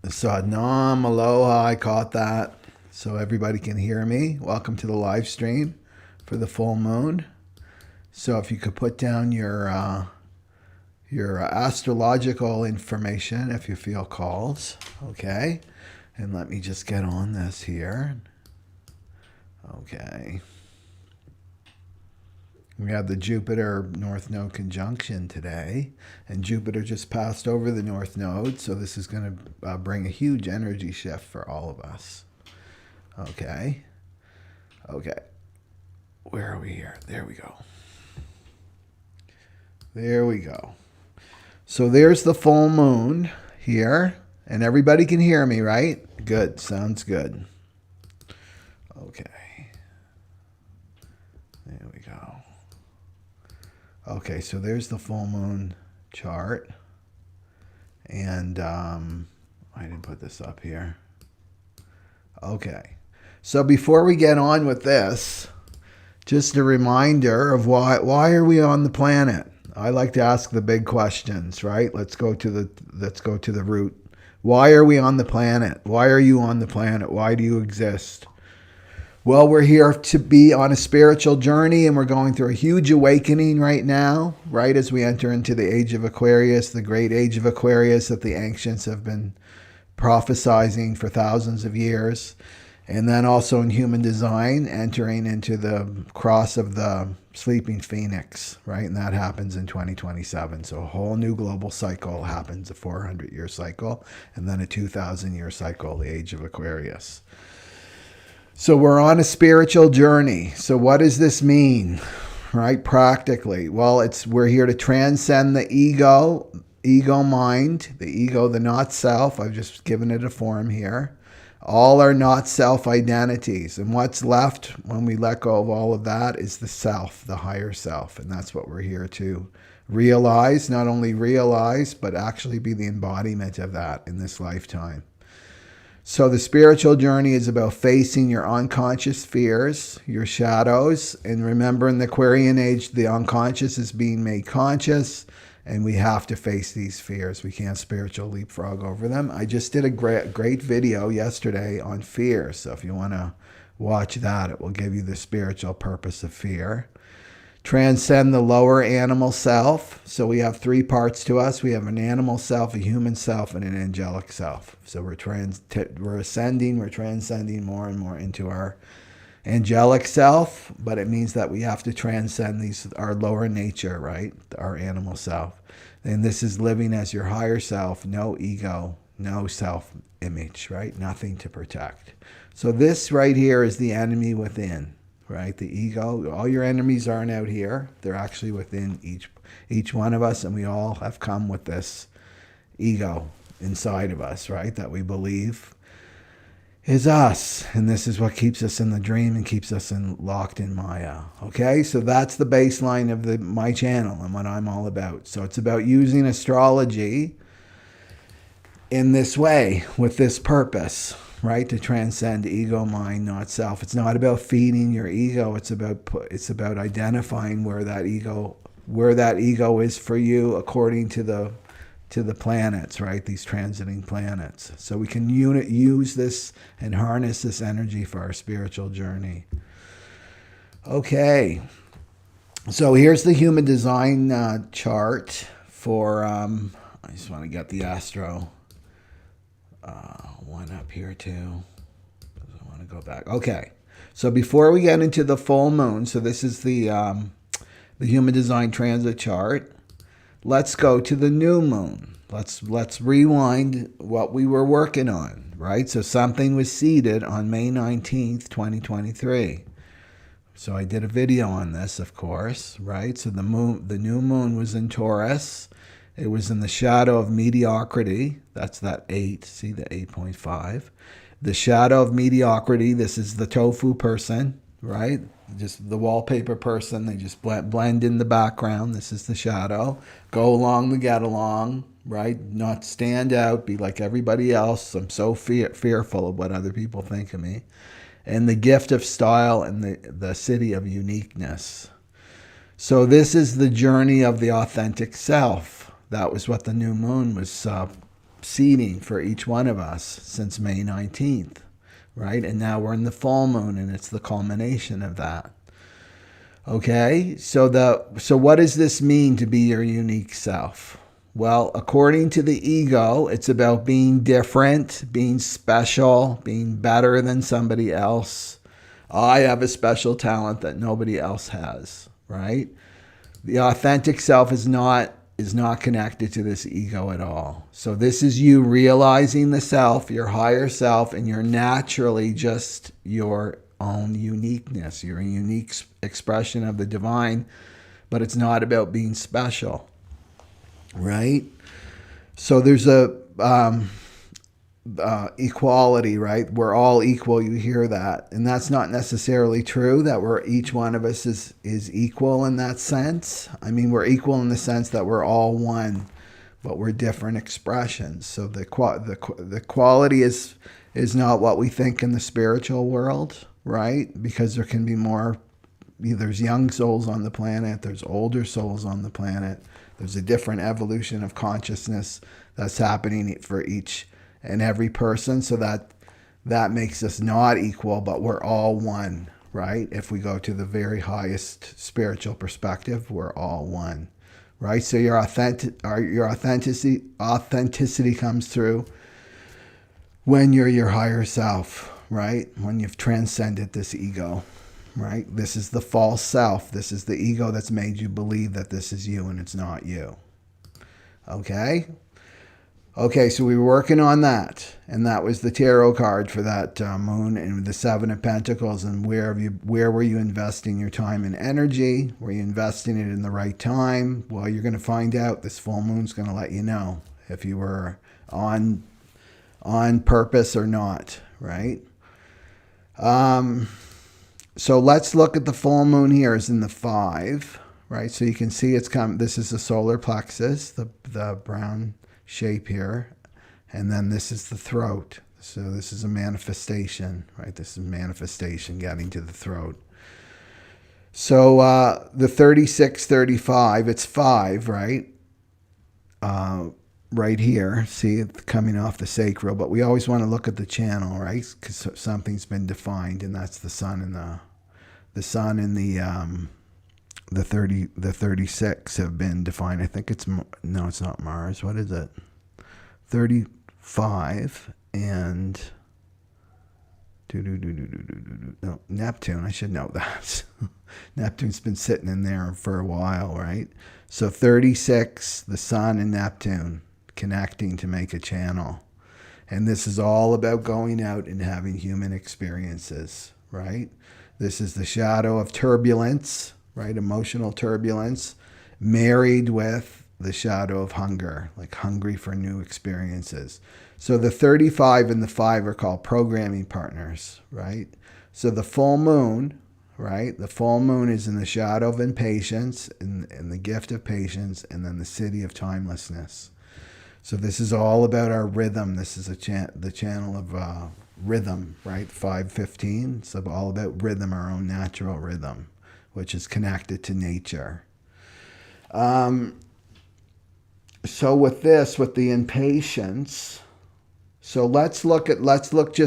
So Nam Aloha, I caught that. So everybody can hear me. Welcome to the live stream for the full moon. So if you could put down your astrological information if you feel called, okay? And let me just get on this here. Okay. We have the Jupiter North Node conjunction today, and Jupiter just passed over the North Node, so this is going to bring a huge energy shift for all of us. Okay. Okay. Where are we here? There we go. There we go. So there's the full moon here, and everybody can hear me, right? Good. Sounds good. Okay. There we go. Okay, so there's the full moon chart. And I didn't put this up here. Okay. So before we get on with this, just a reminder of why are we on the planet? I like to ask the big questions, right? Let's go to the root. Why are we on the planet? Why are you on the planet? Why do you exist? Well, we're here to be on a spiritual journey, and we're going through a huge awakening right now, right as we enter into the age of Aquarius, the great age of Aquarius that the ancients have been prophesizing for thousands of years. And then also in human design, entering into the cross of the sleeping phoenix, right? And that happens in 2027. So a whole new global cycle happens, a 400-year cycle, and then a 2,000-year cycle, the age of Aquarius. So we're on a spiritual journey. So what does this mean, right? Practically, well, we're here to transcend the ego mind, the ego, the not self. I've just given it a form here. All are not self identities, and what's left when we let go of all of that is the self, the higher self, and that's what we're here to realize. Not only realize, but actually be the embodiment of that in this lifetime. So the spiritual journey is about facing your unconscious fears, your shadows, and remember in the Aquarian age, the unconscious is being made conscious, and we have to face these fears. We can't spiritual leapfrog over them. I just did a great video yesterday on fear, so if you want to watch that, it will give you the spiritual purpose of fear. Transcend the lower animal self. So we have three parts to us. We have an animal self, a human self, and an angelic self. So we're ascending, we're transcending more and more into our angelic self, but it means that we have to transcend our lower nature, right? Our animal self. And this is living as your higher self, no ego, no self-image, right? Nothing to protect. So this right here is the enemy within. Right? The ego, all your enemies aren't out here. They're actually within each one of us, and we all have come with this ego inside of us, right? That we believe is us. And this is what keeps us in the dream and keeps us locked in Maya. Okay? So that's the baseline of my channel and what I'm all about. So it's about using astrology in this way, with this purpose, right? To transcend ego, mind, not self. It's not about feeding your ego. It's about identifying where that ego is for you according to the planets, right? These transiting planets. So we can use this and harness this energy for our spiritual journey. Okay. So here's the human design chart for, I just want to get the astro one up here too. I want to go back. Okay. So before we get into the full moon, so this is the human design transit chart. Let's go to the new moon. Let's rewind what we were working on, right? So something was seeded on May 19th, 2023. So I did a video on this, of course, right? So the new moon was in Taurus. It was in the shadow of mediocrity. That's that 8. See the 8.5. The shadow of mediocrity. This is the tofu person, right? Just the wallpaper person. They just blend in the background. This is the shadow. Go along to get along, right? Not stand out. Be like everybody else. I'm so fearful of what other people think of me. And the gift of style and the city of uniqueness. So this is the journey of the authentic self. That was what the new moon was seeding for each one of us since May 19th, right? And now we're in the full moon, and it's the culmination of that. Okay, so what does this mean to be your unique self? Well, according to the ego, it's about being different, being special, being better than somebody else. I have a special talent that nobody else has, right? The authentic self is not connected to this ego at all. So this is you realizing the self, your higher self, and you're naturally just your own uniqueness. You're a unique expression of the divine, but it's not about being special, right? So there's a equality, right? We're all equal. You hear that, and that's not necessarily true. That each one of us is equal in that sense. I mean, we're equal in the sense that we're all one, but we're different expressions. So the quality is not what we think in the spiritual world, right? Because there can be more. There's young souls on the planet. There's older souls on the planet. There's a different evolution of consciousness that's happening for each and every person, so that makes us not equal, but we're all one, right? If we go to the very highest spiritual perspective, we're all one, right? So your authenticity comes through when you're your higher self, right? When you've transcended this ego, right? This is the false self. This is the ego that's made you believe that this is you and it's not you. Okay? Okay, so we were working on that, and that was the tarot card for that moon and the Seven of Pentacles. And where were you investing your time and energy? Were you investing it in the right time? Well, you're going to find out. This full moon's going to let you know if you were on purpose or not, right? So let's look at the full moon here is in the 5, right? So you can see it's come. This is the solar plexus, the brown shape here, and then this is the throat. So this is a manifestation, right? This is manifestation getting to the throat. So the 3635, it's 5, right? Right here, see it coming off the sacral, but we always want to look at the channel, right? Because something's been defined, and that's the sun and the 36 have been defined. I think it's not Mars. What is it? 35 and no, Neptune. I should know that. Neptune's been sitting in there for a while, right? So 36, the sun and Neptune connecting to make a channel. And this is all about going out and having human experiences, right? This is the shadow of turbulence, right? Emotional turbulence, married with the shadow of hunger, like hungry for new experiences. So the 35 and the 5 are called programming partners, right? So the full moon, right? The full moon is in the shadow of impatience, in the gift of patience, and then the city of timelessness. So this is all about our rhythm. This is the channel of rhythm, right? 515. So all about rhythm, our own natural rhythm, which is connected to nature. So with the impatience. So let's just look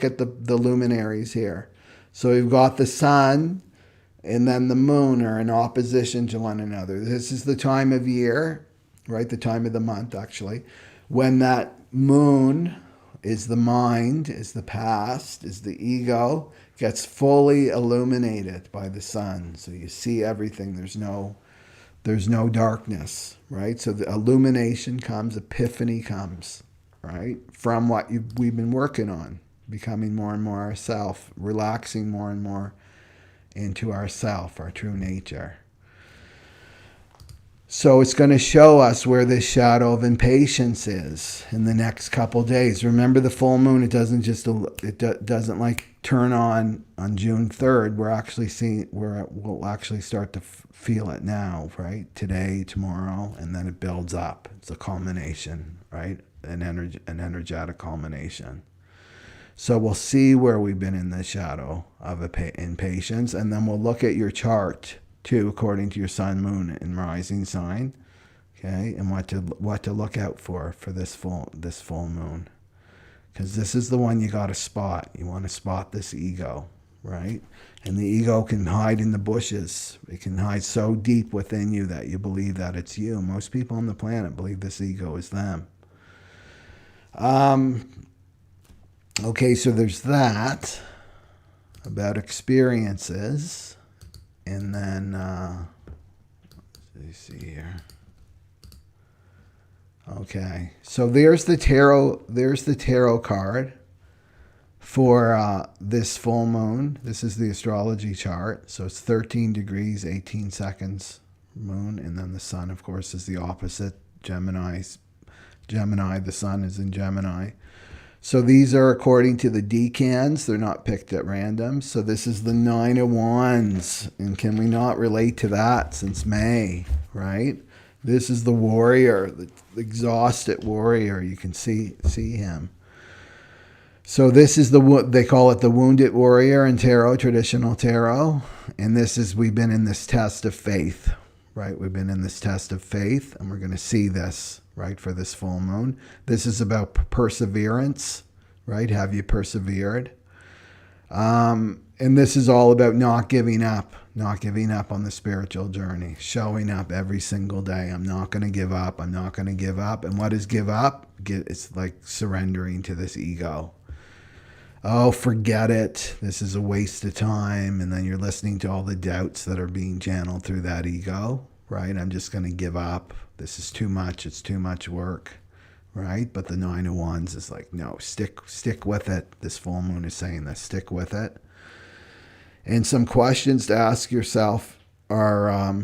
at the luminaries here. So we've got the sun and then the moon are in opposition to one another. This is the time of year, right? The time of the month, actually, when that moon is the mind, is the past, is the ego, gets fully illuminated by the sun. So you see everything. There's no darkness, right? So the illumination comes, epiphany comes, right? From what we've been working on, becoming more and more ourself, relaxing more and more into ourself, our true nature. So it's going to show us where this shadow of impatience is in the next couple days. Remember the full moon, it doesn't like turn on June 3rd. We'll actually start to feel it now, right? Today, tomorrow, and then it builds up. It's a culmination, right? An energetic culmination. So we'll see where we've been in the shadow of impatience, and then we'll look at your chart too, according to your sun, moon, and rising sign. Okay, and what to look out for this full moon, because this is the one you got to spot. You want to spot this ego, right? And the ego can hide in the bushes. It can hide so deep within you that you believe that it's you. Most people on the planet believe this ego is them. Okay, so there's that about experiences, and then let's see here. Okay, so there's the tarot. There's the tarot card for this full moon. This is the astrology chart. So it's 13 degrees, 18 seconds moon, and then the sun, of course, is the opposite. Gemini. The sun is in Gemini. So these are according to the decans. They're not picked at random. So this is the 9 of Wands. And can we not relate to that since May, right? This is the warrior, the exhausted warrior. You can see him. So this is they call it the wounded warrior in tarot, traditional tarot. And this is, we've been in this test of faith, right? We've been in this test of faith, and we're going to see this, right, for this full moon. This is about perseverance, right? Have you persevered? And this is all about not giving up on the spiritual journey, showing up every single day. I'm not going to give up. I'm not going to give up. And what is give up? It's like surrendering to this ego. Oh, forget it. This is a waste of time. And then you're listening to all the doubts that are being channeled through that ego, right? I'm just going to give up. This is too much. It's too much work, right? But the 9 of Wands is like, no, stick with it. This full moon is saying this, stick with it. And some questions to ask yourself are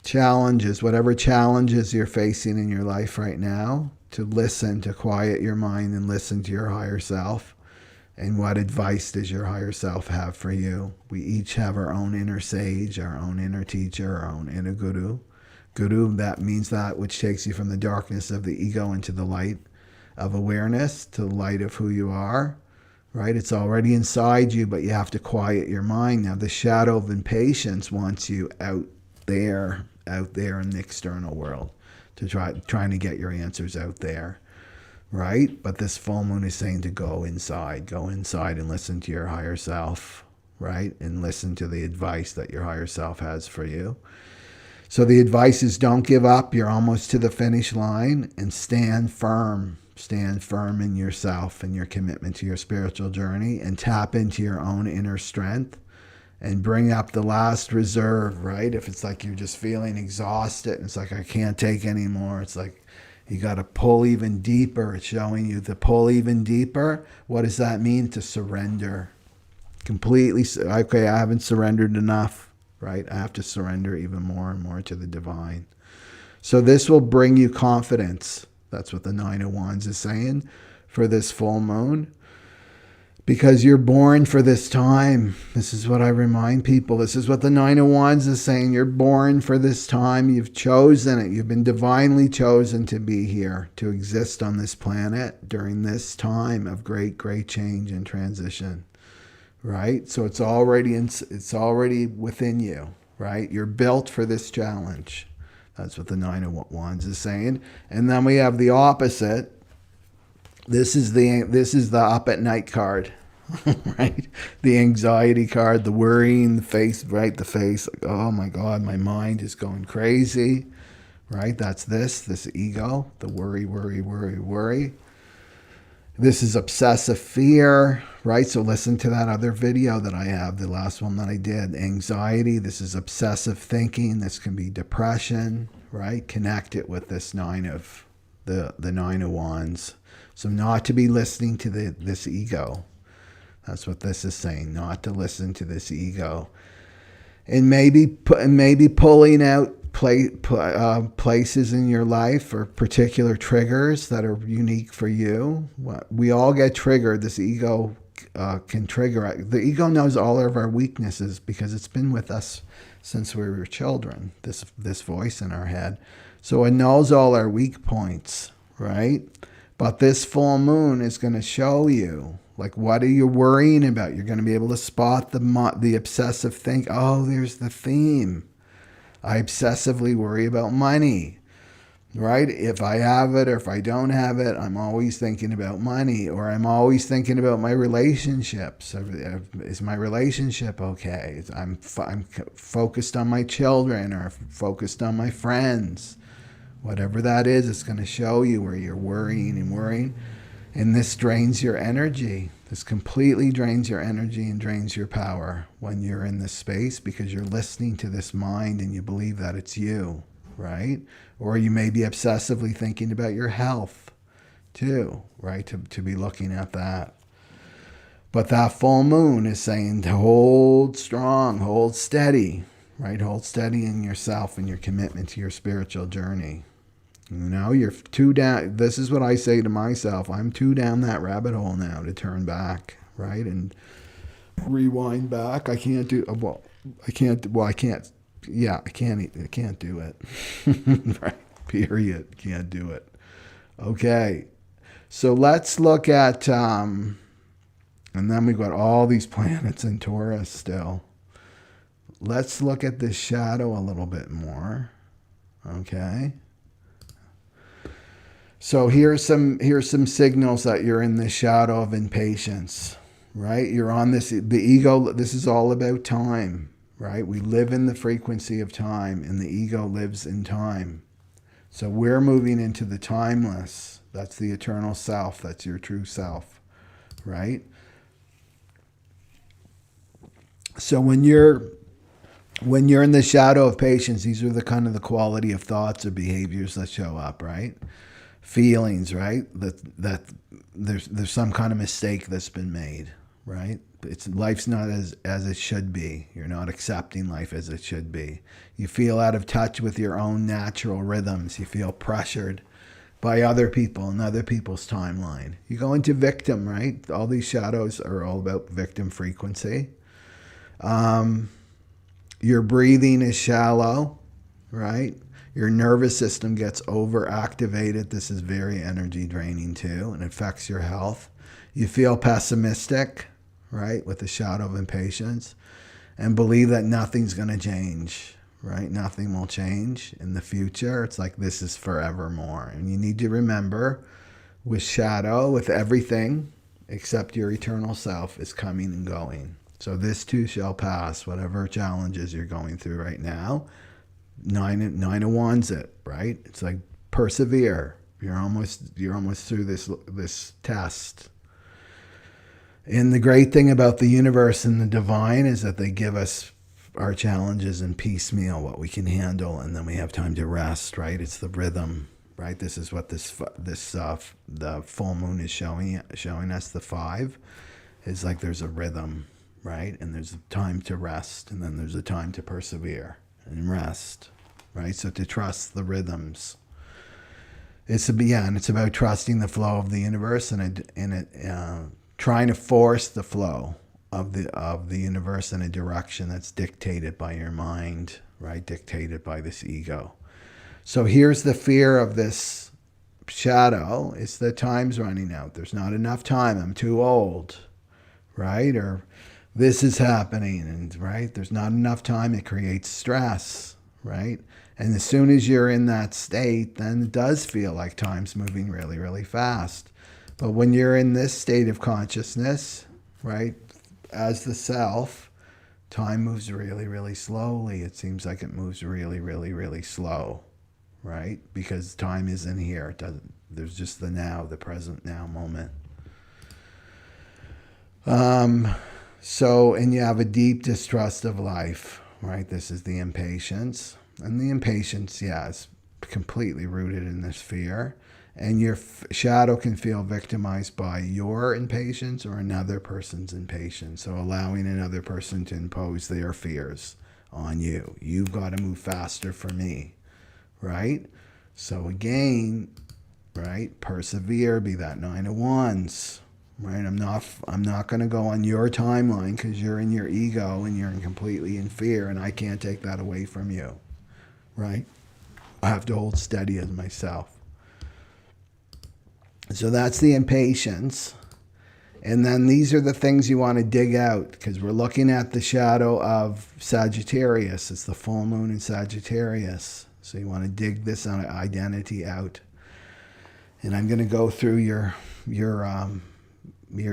challenges, whatever challenges you're facing in your life right now, to listen, to quiet your mind and listen to your higher self. And what advice does your higher self have for you? We each have our own inner sage, our own inner teacher, our own inner guru. Guru, that means that which takes you from the darkness of the ego into the light of awareness, to the light of who you are, right? It's already inside you, but you have to quiet your mind. Now, the shadow of impatience wants you out there in the external world, to trying to get your answers out there, right? But this full moon is saying to go inside and listen to your higher self, right? And listen to the advice that your higher self has for you. So the advice is, don't give up. You're almost to the finish line, and stand firm. Stand firm in yourself and your commitment to your spiritual journey, and tap into your own inner strength and bring up the last reserve, right? If it's like you're just feeling exhausted and it's like, I can't take anymore. It's like you got to pull even deeper. It's showing you to pull even deeper. What does that mean? To surrender completely. Okay, I haven't surrendered enough, right? I have to surrender even more and more to the divine. So this will bring you confidence. That's what the 9 of Wands is saying for this full moon. Because you're born for this time. This is what I remind people. This is what the 9 of Wands is saying. You're born for this time. You've chosen it. You've been divinely chosen to be here, to exist on this planet during this time of great, great change and transition. Right? So it's already within you. Right? You're built for this challenge. That's what the 9 of Wands is saying. And then we have the opposite. This is the up at night card, right? The anxiety card, the worrying, the face, right? The face, like, oh my God, my mind is going crazy, right? That's this ego, the worry. This is obsessive fear, right? So listen to that other video that I have, the last one that I did. Anxiety, this is obsessive thinking. This can be depression, right? Connect it with this the 9 of Wands. So not to be listening to this ego. That's what this is saying, not to listen to this ego. And maybe pulling out places in your life or particular triggers that are unique for you. We all get triggered. This ego can trigger. The ego knows all of our weaknesses because it's been with us since we were children, this voice in our head. So it knows all our weak points, right? But this full moon is going to show you, like, what are you worrying about? You're going to be able to spot the obsessive think. Oh, there's the theme. I obsessively worry about money. right? If I have it or if I don't have it, I'm always thinking about money, or I'm always thinking about my relationships. Is my relationship okay? I'm focused on my children or focused on my friends. Whatever that is, it's going to show you where you're worrying and worrying. And this drains your energy. This completely drains your energy and drains your power when you're in this space, because you're listening to this mind and you believe that it's you, right? Or you may be obsessively thinking about your health too, right? To be looking at that. But that full moon is saying to hold strong, hold steady, right? Hold steady in yourself and your commitment to your spiritual journey. You know, you're too down. This is what I say to myself. I'm too down that rabbit hole now to turn back, right? And rewind back. I can't do, well, I can't, well, I can't, yeah, I can't do it. Right? Period. Can't do it. Okay. So let's look at, and then we've got all these planets in Taurus still. Let's look at this shadow a little bit more. Okay. So here's some signals that you're in the shadow of impatience, right? You're on this, the ego, this is all about time, right? We live in the frequency of time, and the ego lives in time. So we're moving into the timeless. That's the eternal self. That's your true self, right? So when you're in the shadow of patience, these are the kind of the quality of thoughts or behaviors that show up, right? Feelings, right? That there's some kind of mistake that's been made, right? Life's not as it should be. You're not accepting life as it should be. You feel out of touch with your own natural rhythms. You feel pressured by other people and other people's timeline. You go into victim, right? All these shadows are all about victim frequency. Your breathing is shallow, right? Your nervous system gets overactivated. This is very energy draining too, and affects your health. You feel pessimistic, right, with the shadow of impatience, and believe that nothing's going to change, right? Nothing will change in the future. It's like this is forevermore. And you need to remember, with shadow, with everything except your eternal self is coming and going. So this too shall pass, whatever challenges you're going through right now. Nine of Wands it, right? It's like persevere. You're almost through this test. And the great thing about the universe and the divine is that they give us our challenges in piecemeal, what we can handle, and then we have time to rest, right? It's the rhythm, right? This is what the full moon is showing us. The 5 is like there's a rhythm, right? And there's a time to rest, and then there's a time to persevere and rest, right? So to trust the rhythms. And it's about trusting the flow of the universe and trying to force the flow of the universe in a direction that's dictated by your mind, right? Dictated by this ego. So here's the fear of this shadow. It's that time's running out. There's not enough time. I'm too old, right? Or this is happening, and right, there's not enough time. It creates stress, right? And as soon as you're in that state, then it does feel like time's moving really, really fast. But when you're in this state of consciousness, right, as the self, time moves really, really slowly. It seems like it moves really, really, really slow, right? Because time isn't here. It doesn't. There's just the now, the present now moment. So, and you have a deep distrust of life, right? This is the impatience. And the impatience, yeah, is completely rooted in this fear. And your shadow can feel victimized by your impatience or another person's impatience. So allowing another person to impose their fears on you. You've got to move faster for me, right? So again, right, persevere, be that 9 of Wands. Right, I'm not going to go on your timeline because you're in your ego and you're completely in fear, and I can't take that away from you. Right, I have to hold steady as myself. So that's the impatience, and then these are the things you want to dig out, because we're looking at the shadow of Sagittarius. It's the full moon in Sagittarius. So you want to dig this identity out. And I'm going to go through your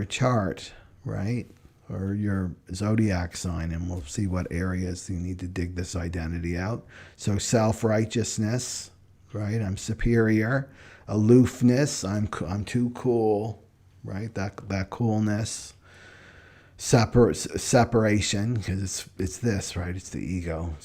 chart, right? Or your zodiac sign, and we'll see what areas you need to dig this identity out. So self-righteousness, right? I'm superior. Aloofness, I'm too cool, right? That coolness. Separation, because it's this, right? It's the ego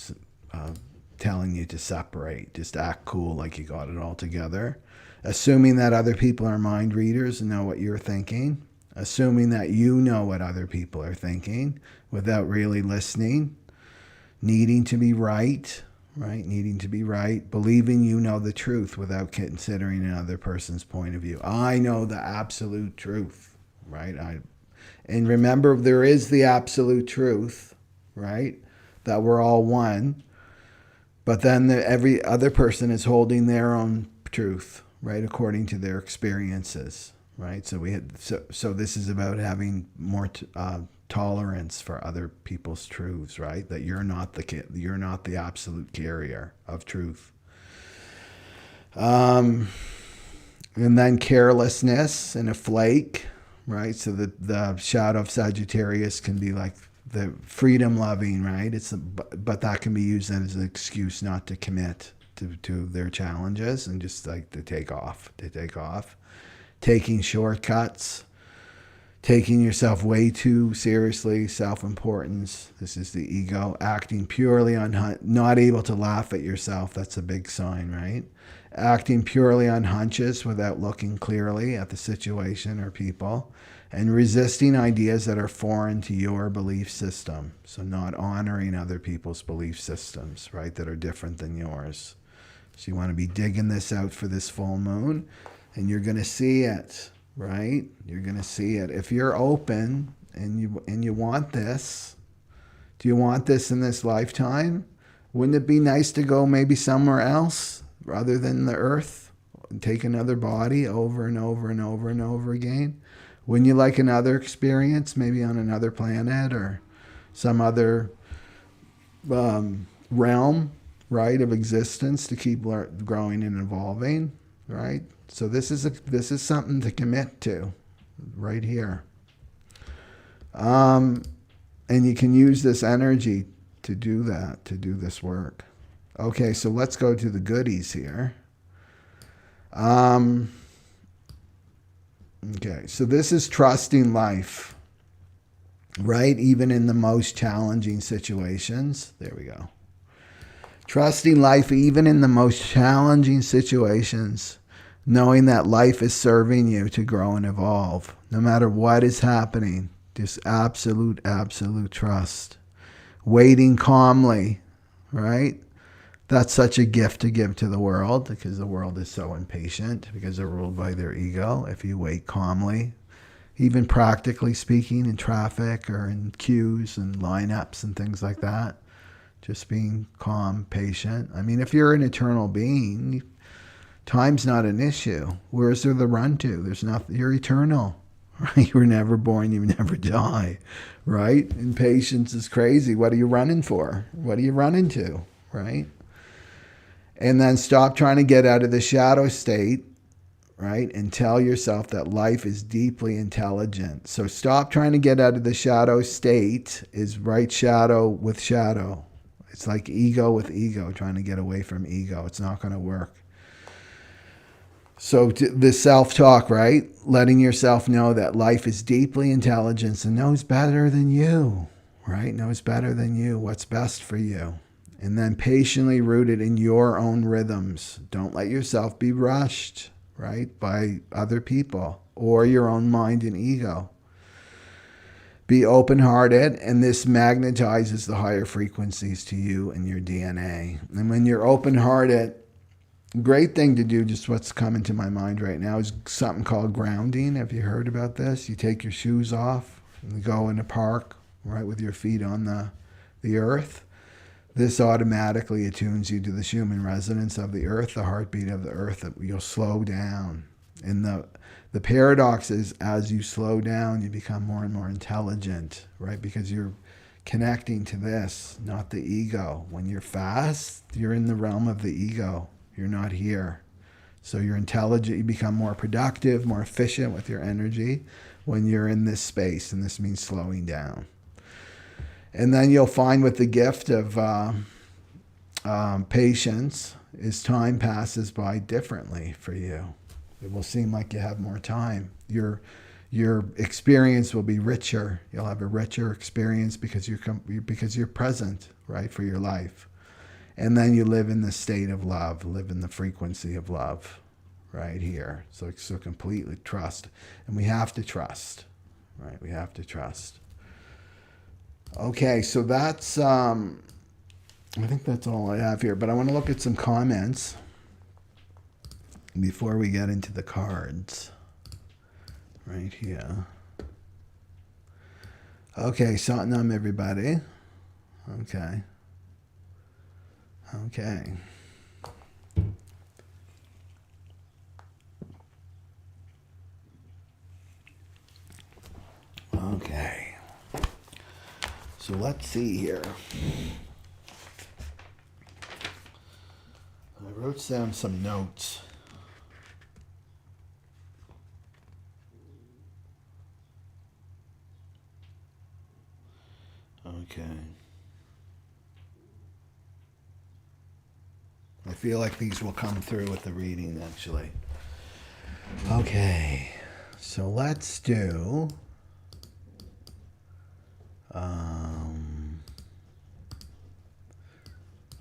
telling you to separate. Just act cool like you got it all together. Assuming that other people are mind readers and know what you're thinking. Assuming that you know what other people are thinking without really listening. Needing to be right, right? Needing to be right. Believing you know the truth without considering another person's point of view. I know the absolute truth, right? And remember, there is the absolute truth, right? That we're all one. But then every other person is holding their own truth, right? According to their experiences. Right, so this is about having more tolerance for other people's truths, right? That you're not the absolute carrier of truth. And then carelessness and a flake, right? So the shadow of Sagittarius can be like the freedom loving, right? But that can be used as an excuse not to commit to their challenges and just like to take off. Taking shortcuts, taking yourself way too seriously, self-importance. This is the ego. Acting purely on, not able to laugh at yourself. That's a big sign, right? Acting purely on hunches without looking clearly at the situation or people. And resisting ideas that are foreign to your belief system. So not honoring other people's belief systems, right, that are different than yours. So you want to be digging this out for this full moon. And you're going to see it, right? You're going to see it. If you're open and you want this, do you want this in this lifetime? Wouldn't it be nice to go maybe somewhere else rather than the earth? And take another body over and over and over and over again? Wouldn't you like another experience, maybe on another planet or some other realm, right, of existence to keep growing and evolving, right? So this is something to commit to right here. And you can use this energy to do that, to do this work. Okay, so let's go to the goodies here. Okay, so this is trusting life, right? Even in the most challenging situations. There we go. Trusting life even in the most challenging situations. Knowing that life is serving you to grow and evolve. No matter what is happening. Just absolute trust. Waiting calmly, right? That's such a gift to give to the world because the world is so impatient because they're ruled by their ego. If you wait calmly, even practically speaking in traffic or in queues and lineups and things like that, just being calm, patient. I mean, if you're an eternal being, time's not an issue. Where's there the run to? There's nothing. You're eternal, right? You were never born. You never die, right? Impatience is crazy. What are you running for? What are you running to, right? And then stop trying to get out of the shadow state, right? And tell yourself that life is deeply intelligent. So stop trying to get out of the shadow state is right shadow with shadow. It's like ego with ego, trying to get away from ego. It's not going to work. So the self-talk, right? Letting yourself know that life is deeply intelligent and knows better than you, right? Knows better than you, what's best for you. And then patiently rooted in your own rhythms. Don't let yourself be rushed, right? By other people or your own mind and ego. Be open-hearted, and this magnetizes the higher frequencies to you and your DNA. And when you're open-hearted, great thing to do, just what's coming to my mind right now, is something called grounding. Have you heard about this? You take your shoes off and go in a park, right, with your feet on the earth. This automatically attunes you to the human resonance of the earth, the heartbeat of the earth, that you'll slow down. And the paradox is, as you slow down, you become more and more intelligent, right? Because you're connecting to this, not the ego. When you're fast, you're in the realm of the ego. You're not here. So you're intelligent, you become more productive, more efficient with your energy when you're in this space, and this means slowing down. And then you'll find with the gift of patience, as time passes by differently for you. It will seem like you have more time. Your experience will be richer. You'll have a richer experience because you're present, right, for your life. And then you live in the state of love, live in the frequency of love, right here. So completely trust. And we have to trust, right? We have to trust. Okay, so that's, I think that's all I have here. But I want to look at some comments before we get into the cards. Right here. Okay, Satnam, everybody. Okay. Okay. Okay. So let's see here. I wrote down some notes. Okay. I feel like these will come through with the reading, actually. Okay. So let's do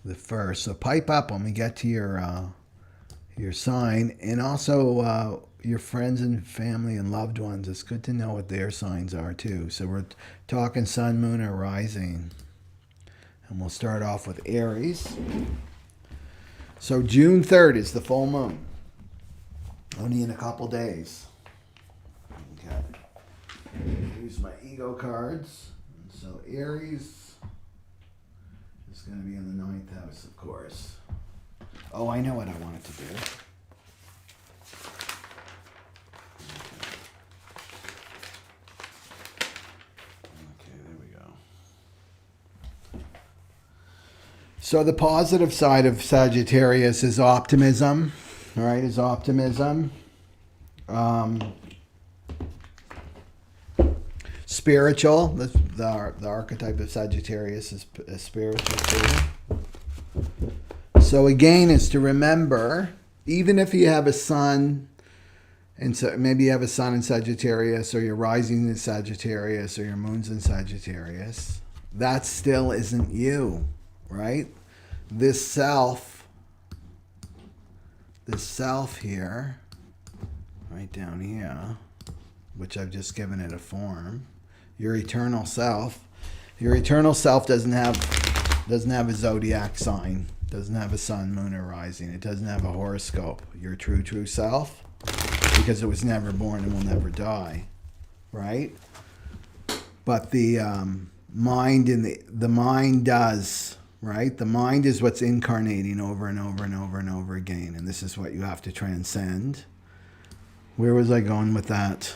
the first. So pipe up when we get to your sign, and also your friends and family and loved ones. It's good to know what their signs are too. So we're talking sun, moon, or rising. And we'll start off with Aries. So June 3rd is the full moon. Only in a couple days. Okay. Use my ego cards. So Aries is going to be in the 9th house, of course. Oh, I know what I wanted to do. Okay, there we go. So the positive side of Sagittarius is optimism. All right, is optimism. Spiritual. The archetype of Sagittarius is spiritual too. So again, is to remember, even if you have a sun, and so maybe you have a sun in Sagittarius, or you're rising in Sagittarius, or your moon's in Sagittarius, that still isn't you, right? This self here, right down here, which I've just given it a form, your eternal self doesn't have a zodiac sign, doesn't have a sun, moon, or rising. It doesn't have a horoscope. Your true self, because it was never born and will never die, right? But the mind the mind does, right? The mind is what's incarnating over and over and over and over again, and this is what you have to transcend. Where was I going with that?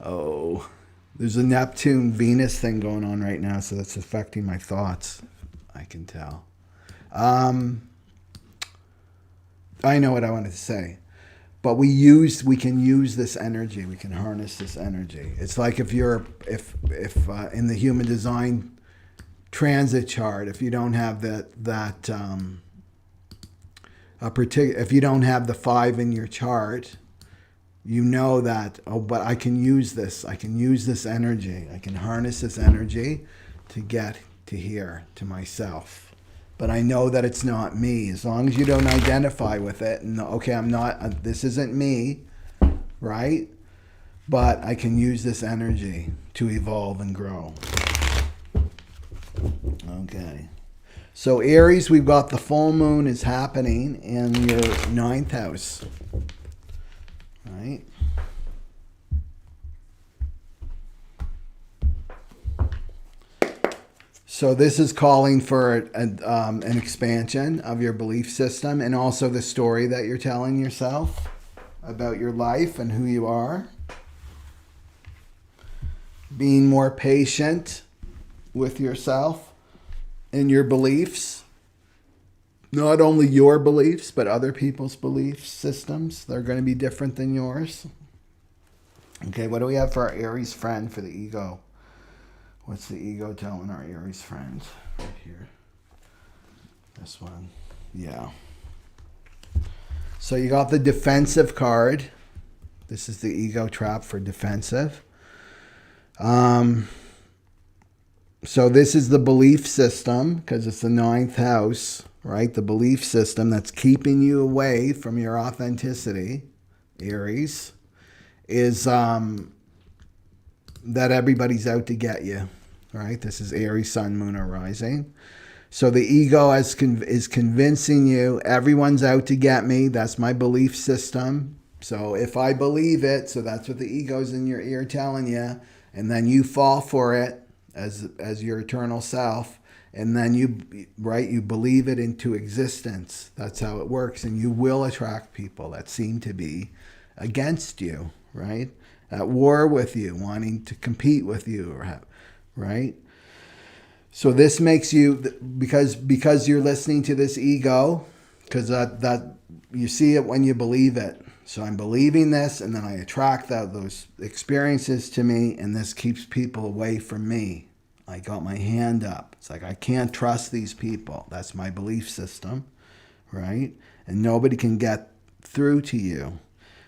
Oh, there's a Neptune-Venus thing going on right now, so that's affecting my thoughts. I can tell. I know what I wanted to say. But we can use this energy. We can harness this energy. It's like if in the human design transit chart, if you don't have if you don't have the 5 in your chart, you know that, but I can use this. I can use this energy. I can harness this energy to get to here, to myself. But I know that it's not me. As long as you don't identify with it, and okay, I'm not, this isn't me, right? But I can use this energy to evolve and grow. Okay. So Aries, we've got the full moon is happening in your 9th house. Right? So this is calling for an expansion of your belief system, and also the story that you're telling yourself about your life and who you are. being more patient with yourself and your beliefs. Not only your beliefs, but other people's belief systems. They're going to be different than yours. Okay, what do we have for our Aries friend for the ego? What's the ego telling our Aries friend? Right here. This one. Yeah. So you got the defensive card. This is the ego trap for defensive. So this is the belief system, because it's the ninth house, right? The belief system that's keeping you away from your authenticity, Aries, is that everybody's out to get you, right? This is Aries, Sun, Moon, or Rising. So the ego is convincing you everyone's out to get me. That's my belief system. So if I believe it, so that's what the ego's in your ear telling you, and then you fall for it as your eternal self, and then you believe it into existence. That's how it works, and you will attract people that seem to be against you, right? At war with you, wanting to compete with you, right? So this makes you, because you're listening to this ego, because that you see it when you believe it. So I'm believing this, and then I attract those experiences to me, and this keeps people away from me. I got my hand up. It's like I can't trust these people. That's my belief system, right? And nobody can get through to you.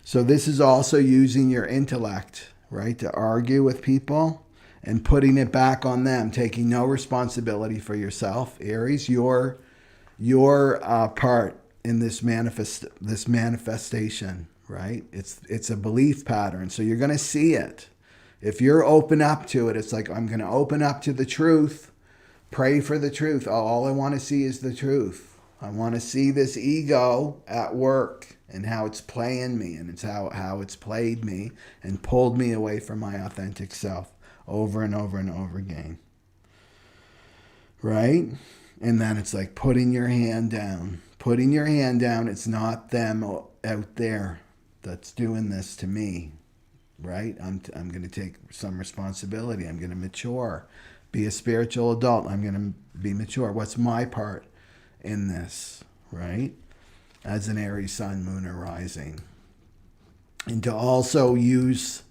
So this is also using your intellect, right, to argue with people and putting it back on them, taking no responsibility for yourself. Aries, your part in this manifestation, right? It's a belief pattern. So you're going to see it. If you're open up to it, it's like, I'm going to open up to the truth, pray for the truth. All I want to see is the truth. I want to see this ego at work and how it's playing me, and it's how it's played me and pulled me away from my authentic self over and over and over again. Right? And then it's like putting your hand down. Putting your hand down. It's not them out there that's doing this to me. Right? I'm going to take some responsibility. I'm going to mature. Be a spiritual adult. I'm going to be mature. What's my part in this? Right? As an Aries, Sun, Moon, or Rising. And to also use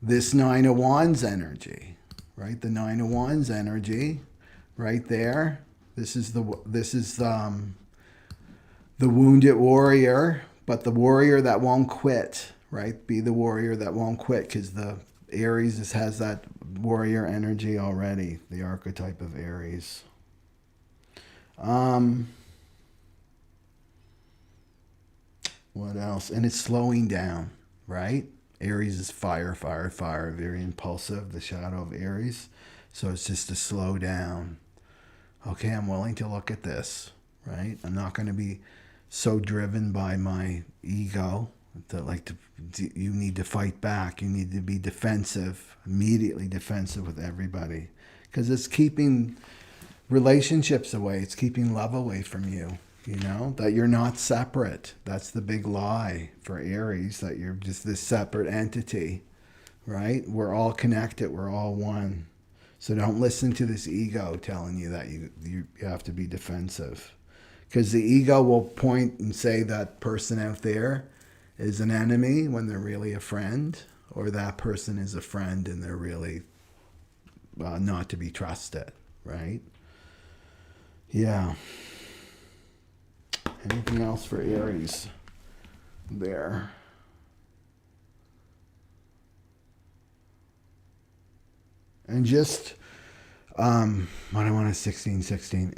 this Nine of Wands energy. Right? The Nine of Wands energy right there. This is the wounded warrior, but the warrior that won't quit, right? Be the warrior that won't quit, because the Aries has that warrior energy already, the archetype of Aries. What else? And it's slowing down, right? Aries is fire, fire, fire, very impulsive, the shadow of Aries. So it's just to slow down. Okay, I'm willing to look at this, right? I'm not going to be so driven by my ego that you need to fight back. You need to be defensive, immediately defensive with everybody, because it's keeping relationships away. It's keeping love away from you. You know, that you're not separate. That's the big lie for Aries, that you're just this separate entity, right? We're all connected. We're all one. So don't listen to this ego telling you that you have to be defensive, because the ego will point and say that person out there is an enemy when they're really a friend, or that person is a friend and they're really not to be trusted, right? Yeah. Anything else for Aries there? And just what I want is 1616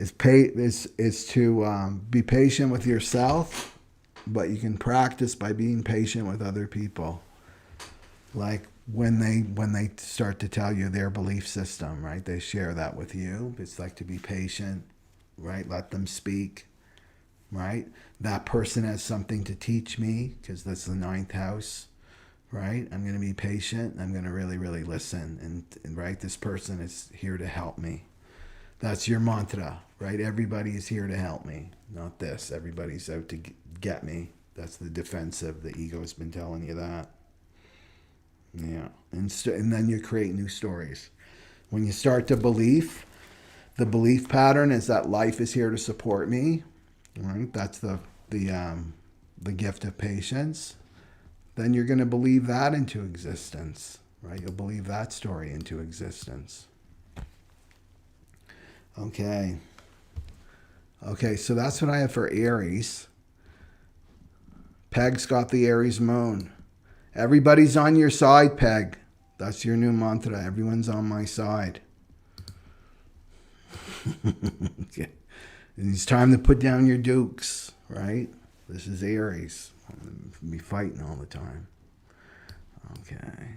is to be patient with yourself, but you can practice by being patient with other people. Like when they start to tell you their belief system, right? They share that with you. It's like to be patient, right? Let them speak, right? That person has something to teach me, because that's the ninth house. Right? I'm going to be patient. I'm going to really, really listen. And right, this person is here to help me. That's your mantra, right? Everybody is here to help me, not this. Everybody's out to get me. That's the defensive. The ego's been telling you that. Yeah. And then you create new stories. When you start to believe, the belief pattern is that life is here to support me, right? That's the gift of patience. Then you're going to believe that into existence, right? You'll believe that story into existence. Okay. Okay, so that's what I have for Aries. Peg's got the Aries moon. Everybody's on your side, Peg. That's your new mantra. Everyone's on my side. Okay. And it's time to put down your dukes, right? This is Aries. Be fighting all the time. Okay.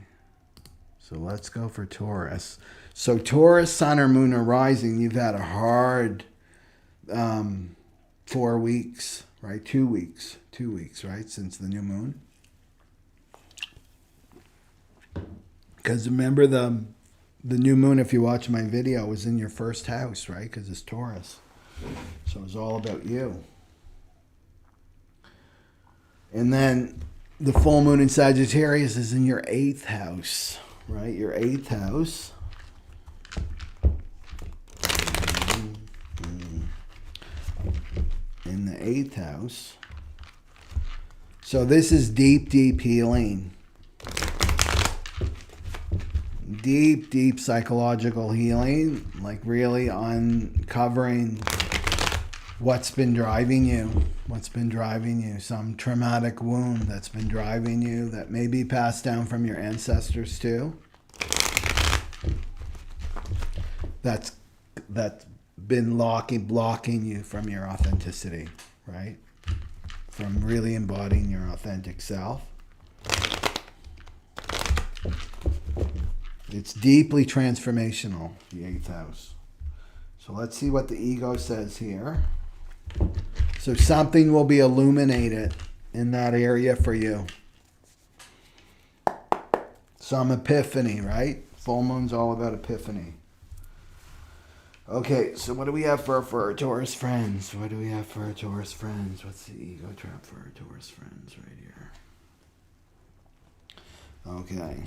So let's go for Taurus. So Taurus, Sun or Moon or Rising, you've had a hard 4 weeks, right? 2 weeks. 2 weeks, right? Since the new moon. Because remember the new moon, if you watch my video, was in your first house, right? Because it's Taurus. So it's all about you. And then the full moon in Sagittarius is in your 8th house, right? Your 8th house. In the 8th house. So this is deep, deep healing. Deep, deep psychological healing, like really uncovering what's been driving you. What's been driving you. Some traumatic wound that's been driving you that may be passed down from your ancestors too. That's been blocking you from your authenticity, right? From really embodying your authentic self. It's deeply transformational, the 8th house. So let's see what the ego says here. So something will be illuminated in that area for you. Some epiphany, right? Full moon's all about epiphany. Okay, so what do we have for our Taurus friends? What do we have for our Taurus friends? What's the ego trap for our Taurus friends right here? Okay.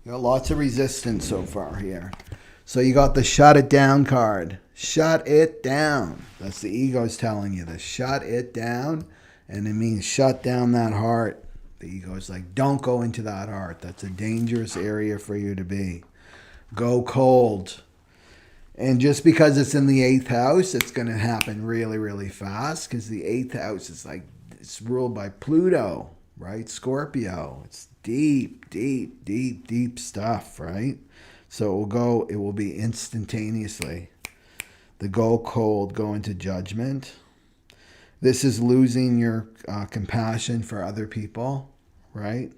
You got lots of resistance so far here. So you got the shut it down card. Shut it down. That's the ego's telling you this. Shut it down. And it means shut down that heart. The ego's like, don't go into that heart. That's a dangerous area for you to be. Go cold. And just because it's in the 8th house, it's going to happen really, really fast. Because the 8th house is like, it's ruled by Pluto, right? Scorpio. It's deep, deep, deep, deep stuff, right? So it will be instantaneously. The go cold, go into judgment. This is losing your compassion for other people, right?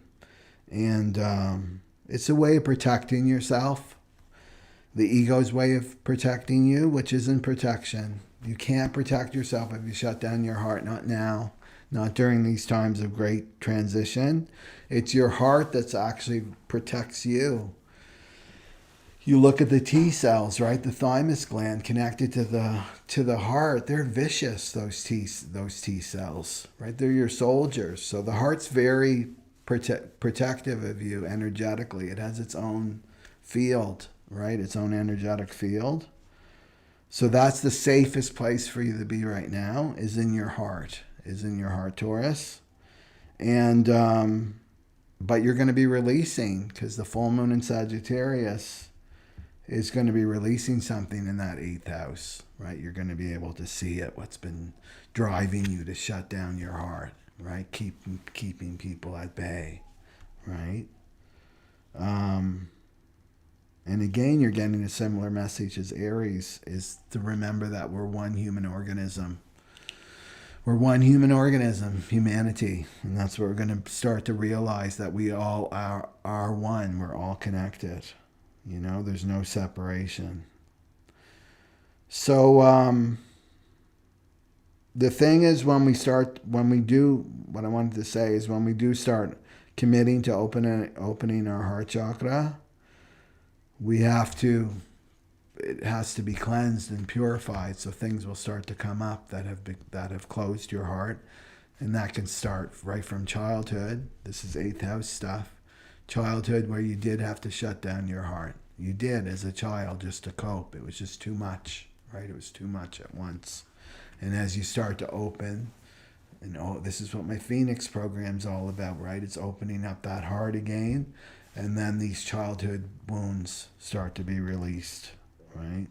And it's a way of protecting yourself. The ego's way of protecting you, which isn't protection. You can't protect yourself if you shut down your heart, not now. Not during these times of great transition. It's your heart that's actually protects you. You look at the T cells, right? The thymus gland connected to the heart. They're vicious, those T cells, right? They're your soldiers. So the heart's very protective of you energetically. It has its own field, right? Its own energetic field. So that's the safest place for you to be right now, is in your heart. Taurus. And but you're going to be releasing, because the full moon in Sagittarius is going to be releasing something in that 8th house, right? You're going to be able to see it, what's been driving you to shut down your heart, right? Keeping people at bay, right? And again, you're getting a similar message as Aries, is to remember that we're one human organism. We're one human organism, humanity. And that's what we're going to start to realize, that we all are one. We're all connected. You know, there's no separation. So the thing is, when we start committing to opening our heart chakra, it has to be cleansed and purified, so things will start to come up that have closed your heart. And that can start right from childhood. This is 8th house stuff. childhood where you did have to shut down your heart. You did as a child just to cope. It was just too much, right? It was too much at once. And as you start to open, and this is what my Phoenix program's all about, right? It's opening up that heart again. And then these childhood wounds start to be released, right?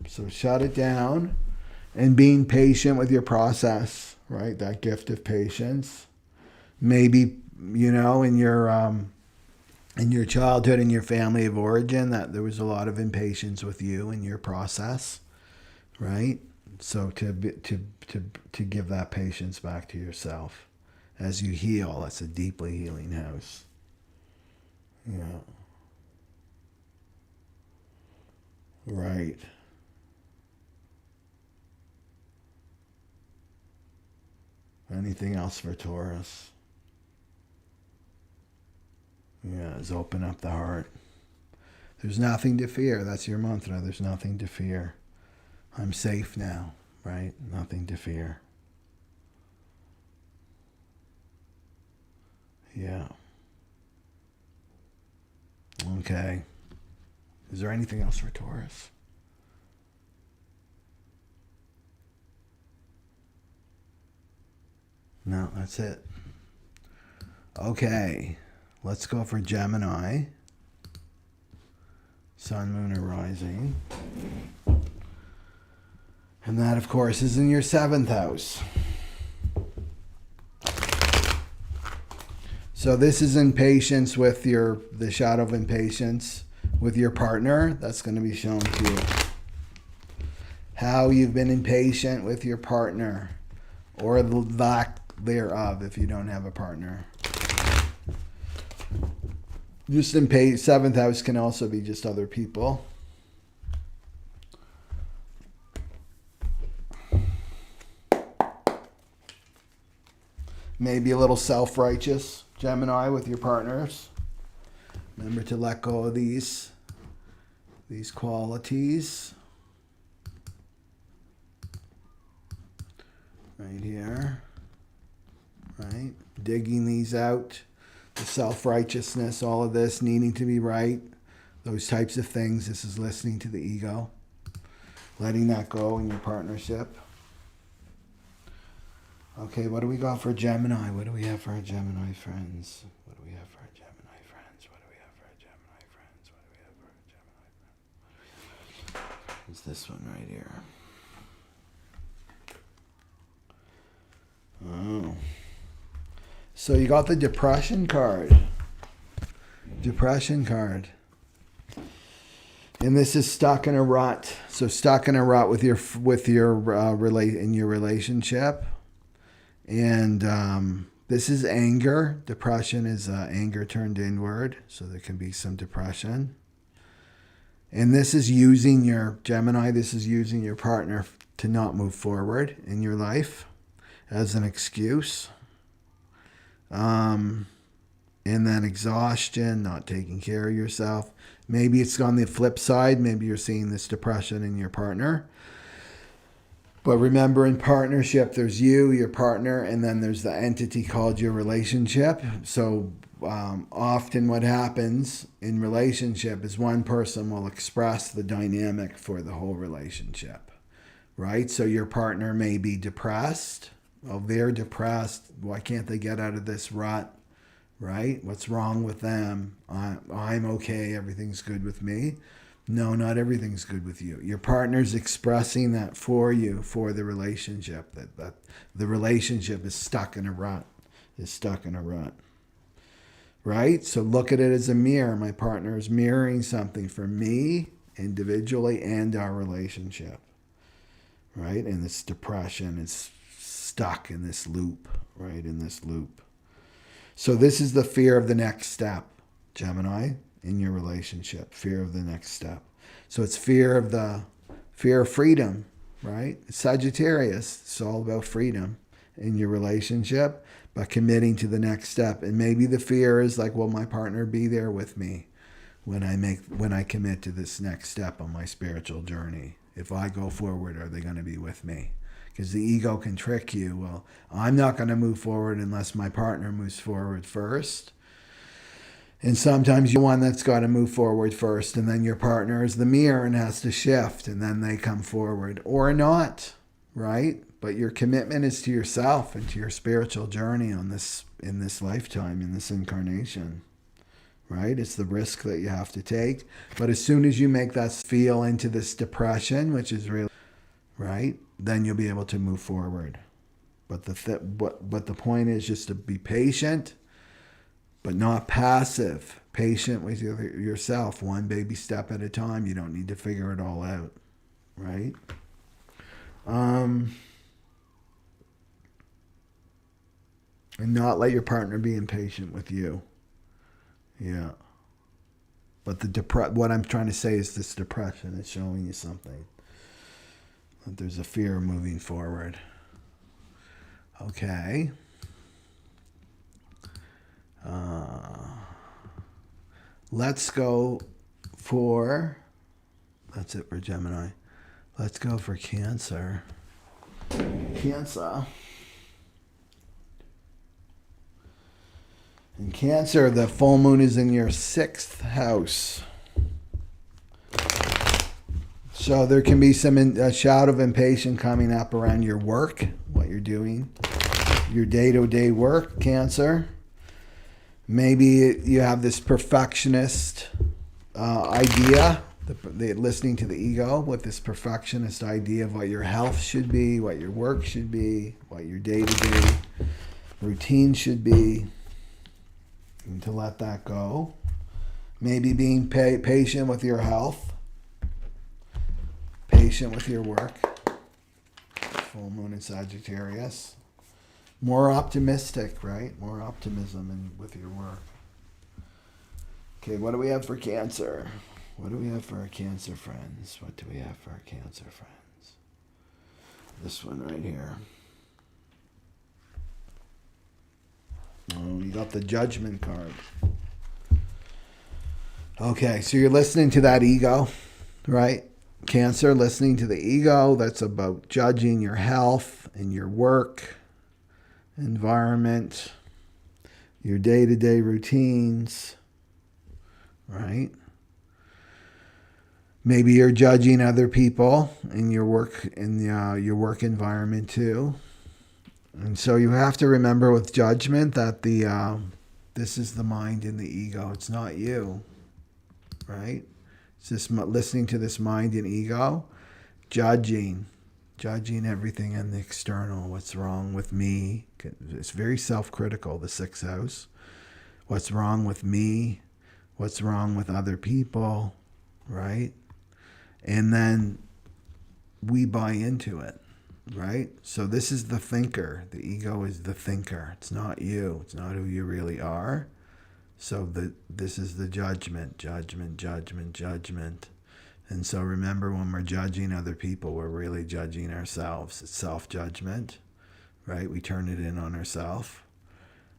So shut it down and being patient with your process, right? That gift of patience. Maybe, in your childhood and your family of origin, that there was a lot of impatience with you in your process, right? So to give that patience back to yourself as you heal. That's a deeply healing house. Yeah. Right. Anything else for Taurus? Yeah, is open up the heart. There's nothing to fear. That's your mantra. There's nothing to fear. I'm safe now, right? Nothing to fear. Yeah. Okay. Is there anything else for Taurus? No, that's it. Okay. Let's go for Gemini. Sun, Moon, or Rising. And that, of course, is in your 7th house. So this is impatience with the shadow of impatience with your partner. That's going to be shown to you. How you've been impatient with your partner, or the lack thereof if you don't have a partner. Just 7th house can also be just other people. Maybe a little self-righteous, Gemini, with your partners. Remember to let go of these qualities. Right here. Right? Digging these out. The self-righteousness, all of this, needing to be right. Those types of things. This is listening to the ego. Letting that go in your partnership. Okay, what do we got for Gemini? What do we have for our Gemini friends? What do we have for our Gemini friends? What do we have for our Gemini friends? What do we have for our Gemini friends? It's this one right here. Oh. So you got the depression card. Depression card. And this is stuck in a rut. So stuck in a rut with your in your relationship. And this is anger. Depression is anger turned inward. So there can be some depression. And this is using your Gemini. This is using your partner to not move forward in your life as an excuse. And then exhaustion, not taking care of yourself. Maybe it's on the flip side. Maybe you're seeing this depression in your partner. But remember, in partnership, there's you, your partner, and then there's the entity called your relationship. So often what happens in relationship is one person will express the dynamic for the whole relationship, right? So your partner may be depressed. Oh, they're depressed. Why can't they get out of this rut? Right? What's wrong with them? I'm okay. Everything's good with me. No, not everything's good with you. Your partner's expressing that for you, for the relationship. That the relationship is stuck in a rut. Right? So look at it as a mirror. My partner is mirroring something for me individually and our relationship. Right? And this depression is stuck in this loop, right? In this loop. So this is the fear of the next step, Gemini, in your relationship. Fear of the next step. So it's fear of freedom, right? Sagittarius, it's all about freedom in your relationship, but committing to the next step. And maybe the fear is like, will my partner be there with me when I commit to this next step on my spiritual journey? If I go forward, are they going to be with me? because the ego can trick you. Well, I'm not going to move forward unless my partner moves forward first. And sometimes you're the one that's got to move forward first, and then your partner is the mirror and has to shift, and then they come forward. Or not, right? But your commitment is to yourself and to your spiritual journey in this lifetime, in this incarnation. Right? It's the risk that you have to take. But as soon as you make that feel into this depression, which is really, right, then you'll be able to move forward. But the point is just to be patient, but not passive. Patient with yourself, one baby step at a time. You don't need to figure it all out, right? And not let your partner be impatient with you. Yeah. But what I'm trying to say is this depression is showing you something. That there's a fear of moving forward. Okay. Let's go for, that's it for Gemini. Let's go for Cancer. Cancer. In Cancer, the full moon is in your 6th house. So there can be a shout of impatience coming up around your work, what you're doing, your day-to-day work, Cancer. Maybe you have this perfectionist idea, listening to the ego with this perfectionist idea of what your health should be, what your work should be, what your day-to-day routine should be. And to let that go. Maybe being patient with your health. Patient with your work. Full moon in Sagittarius. More optimistic, right? More optimism with your work. Okay, what do we have for Cancer? What do we have for our Cancer friends? What do we have for our Cancer friends? This one right here. Oh, you got the Judgment card. Okay, so you're listening to that ego, right? Cancer, listening to the ego. That's about judging your health and your work, environment, your day-to-day routines, right? Maybe you're judging other people in your work your work environment too. And so you have to remember with judgment that this is the mind and the ego. It's not you, right? It's just listening to this mind and ego, judging everything in the external. What's wrong with me? It's very self-critical, the 6th house. What's wrong with me? What's wrong with other people, right? And then we buy into it. Right? So this is the thinker. The ego is the thinker. It's not you. It's not who you really are. So this is the judgment. And so remember, when we're judging other people, we're really judging ourselves. It's self-judgment, right? We turn it in on ourselves.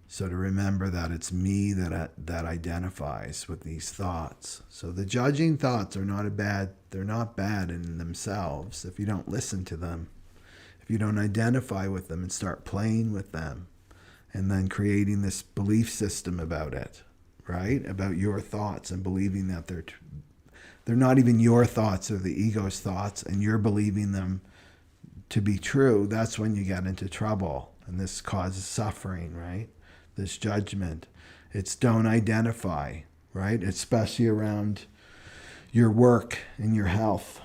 So to remember that it's me that identifies with these thoughts. So the judging thoughts are they're not bad in themselves if you don't listen to them. You don't identify with them and start playing with them and then creating this belief system about it, right? About your thoughts and believing that they're not even your thoughts, they're the ego's thoughts, and you're believing them to be true. That's when you get into trouble, and this causes suffering, right? This judgment. It's don't identify, right? Especially around your work and your health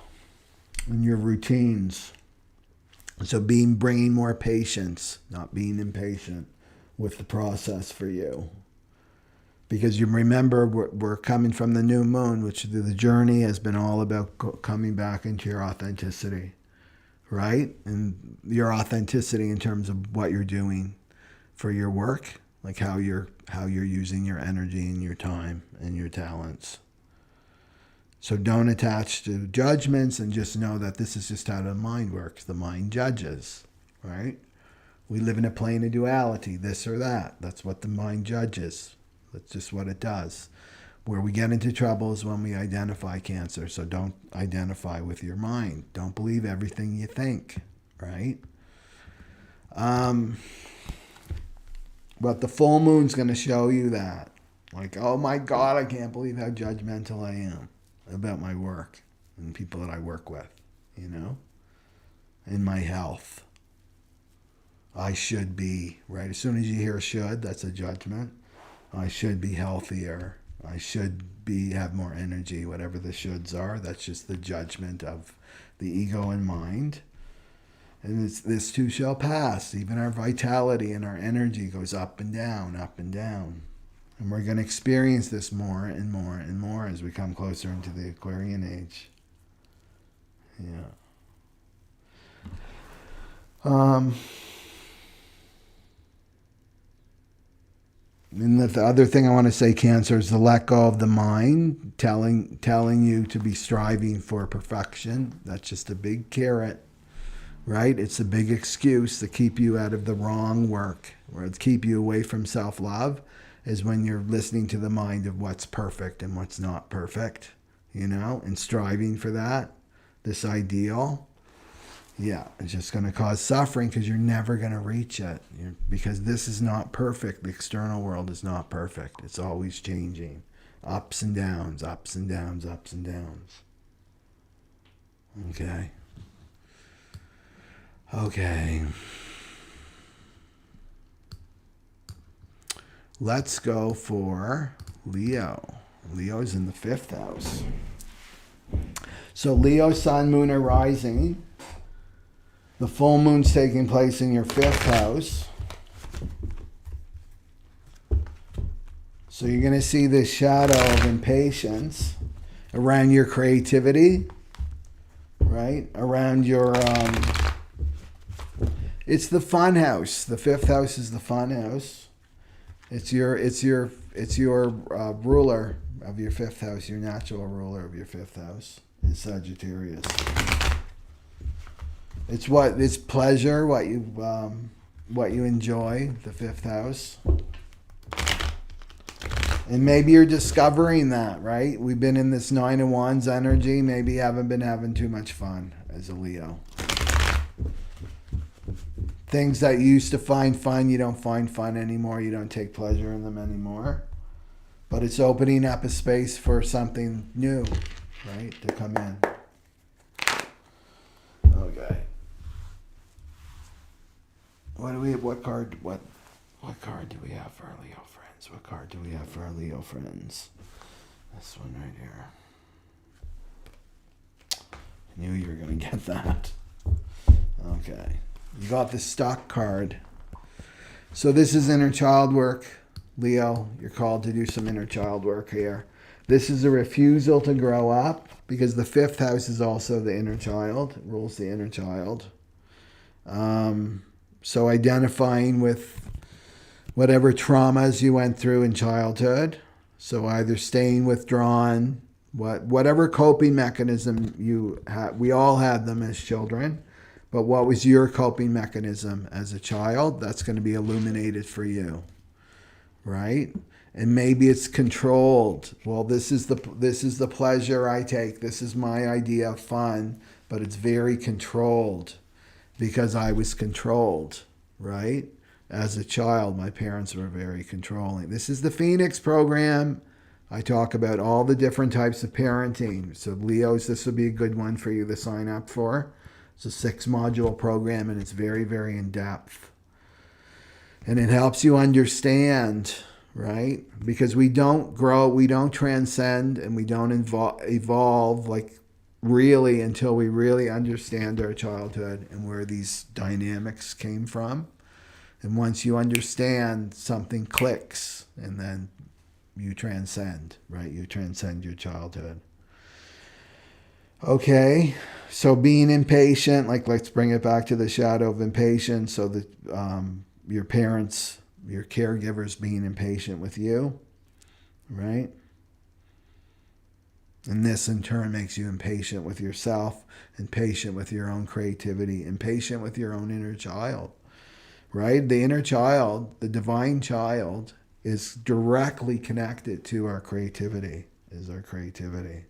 and your routines. So bringing more patience, not being impatient with the process for you. Because you remember, we're coming from the new moon, which the journey has been all about coming back into your authenticity, right? And your authenticity in terms of what you're doing for your work, like how you're using your energy and your time and your talents. So don't attach to judgments and just know that this is just how the mind works. The mind judges, right? We live in a plane of duality, this or that. That's what the mind judges. That's just what it does. Where we get into trouble is when we identify, Cancer. So don't identify with your mind. Don't believe everything you think, right? But the full moon's going to show you that. Like, oh my God, I can't believe how judgmental I am about my work and people that I work with, you know, and my health. I should be, right? As soon as you hear should, that's a judgment. I should be healthier. I should have more energy, whatever the shoulds are. That's just the judgment of the ego and mind. And this too shall pass. Even our vitality and our energy goes up and down, up and down. And we're going to experience this more and more and more as we come closer into the Aquarian age. Yeah. And the other thing I want to say, Cancer, is to let go of the mind telling you to be striving for perfection. That's just a big carrot, right? It's a big excuse to keep you out of the wrong work, or to keep you away from self-love, is when you're listening to the mind of what's perfect and what's not perfect, you know, and striving for that, this ideal. Yeah, it's just going to cause suffering because you're never going to reach it. Because this is not perfect. The external world is not perfect. It's always changing. Ups and downs, ups and downs, ups and downs. Okay. Okay. Let's go for Leo. Leo's in the 5th house. So Leo, sun, moon, or rising. The full moon's taking place in your 5th house. So you're going to see this shadow of impatience around your creativity, right? Around your, it's the fun house. The 5th house is the fun house. It's your ruler of your 5th house. Your natural ruler of your 5th house is Sagittarius. It's pleasure, what you enjoy, the 5th house. And maybe you're discovering that, right? We've been in this 9 of Wands energy. Maybe you haven't been having too much fun as a Leo. Things that you used to find fun, you don't find fun anymore. You don't take pleasure in them anymore. But it's opening up a space for something new, right, to come in. Okay. What card do we have for our Leo friends? What card do we have for our Leo friends? This one right here. I knew you were going to get that. Okay. You got the stock card. So this is inner child work. Leo, you're called to do some inner child work here. This is a refusal to grow up, because the 5th house is also the inner child. It rules the inner child. So identifying with whatever traumas you went through in childhood. So either staying withdrawn, whatever coping mechanism you had. We all had them as children. But what was your coping mechanism as a child? That's going to be illuminated for you, right? And maybe it's controlled. Well, this is the pleasure I take. This is my idea of fun, but it's very controlled because I was controlled, right? As a child, my parents were very controlling. This is the Phoenix program. I talk about all the different types of parenting. So Leos, this would be a good one for you to sign up for. It's a 6-module program, and it's very, very in-depth. And it helps you understand, right? Because we don't grow, we don't transcend, and we don't evolve like really until we really understand our childhood and where these dynamics came from. And once you understand, something clicks, and then you transcend, right? You transcend your childhood. Okay, so being impatient, like let's bring it back to the shadow of impatience. So that your parents, your caregivers being impatient with you, right? And this in turn makes you impatient with yourself, impatient with your own creativity, impatient with your own inner child, right? The inner child, the divine child, is directly connected to our creativity, is our creativity.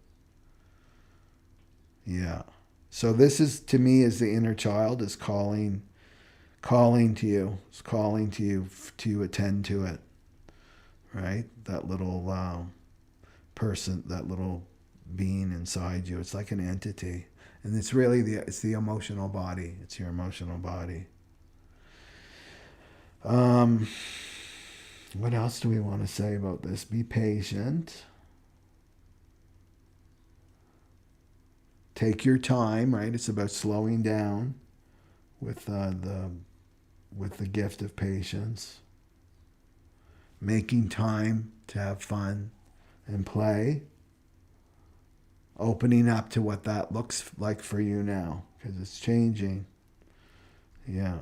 Yeah. So this is, to me, is the inner child is calling calling to you. It's calling to you to attend to it, right? That little person, that little being inside you. It's like an entity. And it's really it's the emotional body. It's your emotional body. What else do we want to say about this? Be patient. Take your time, right? It's about slowing down with the gift of patience. Making time to have fun and play. Opening up to what that looks like for you now, because it's changing. Yeah.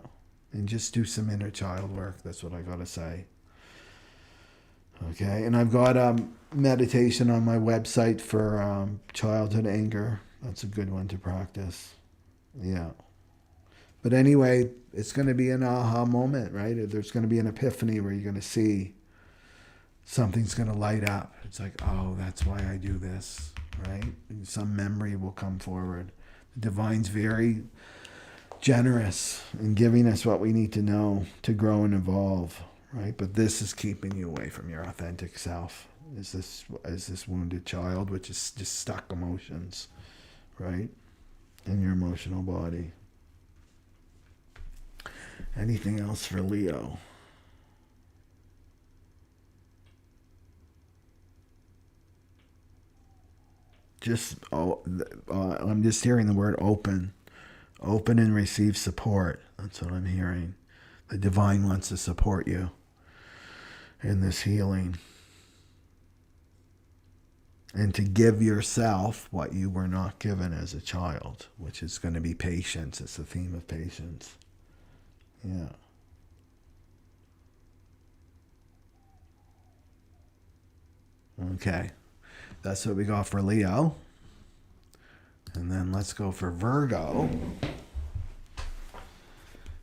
And just do some inner child work. That's what I got to say. Okay. And I've got meditation on my website for childhood anger. That's a good one to practice. Yeah. But anyway, it's going to be an aha moment, right? There's going to be an epiphany where you're going to see something's going to light up. It's like, oh, that's why I do this, right? And some memory will come forward. The divine's very generous in giving us what we need to know to grow and evolve, right? But this is keeping you away from your authentic self. Is this wounded child, which is just stuck emotions, right? In your emotional body. Anything else for Leo? I'm just hearing the word open. Open and receive support. That's what I'm hearing. The divine wants to support you in this healing. And to give yourself what you were not given as a child, which is going to be patience. It's the theme of patience. Yeah. Okay. That's what we got for Leo. And then let's go for Virgo.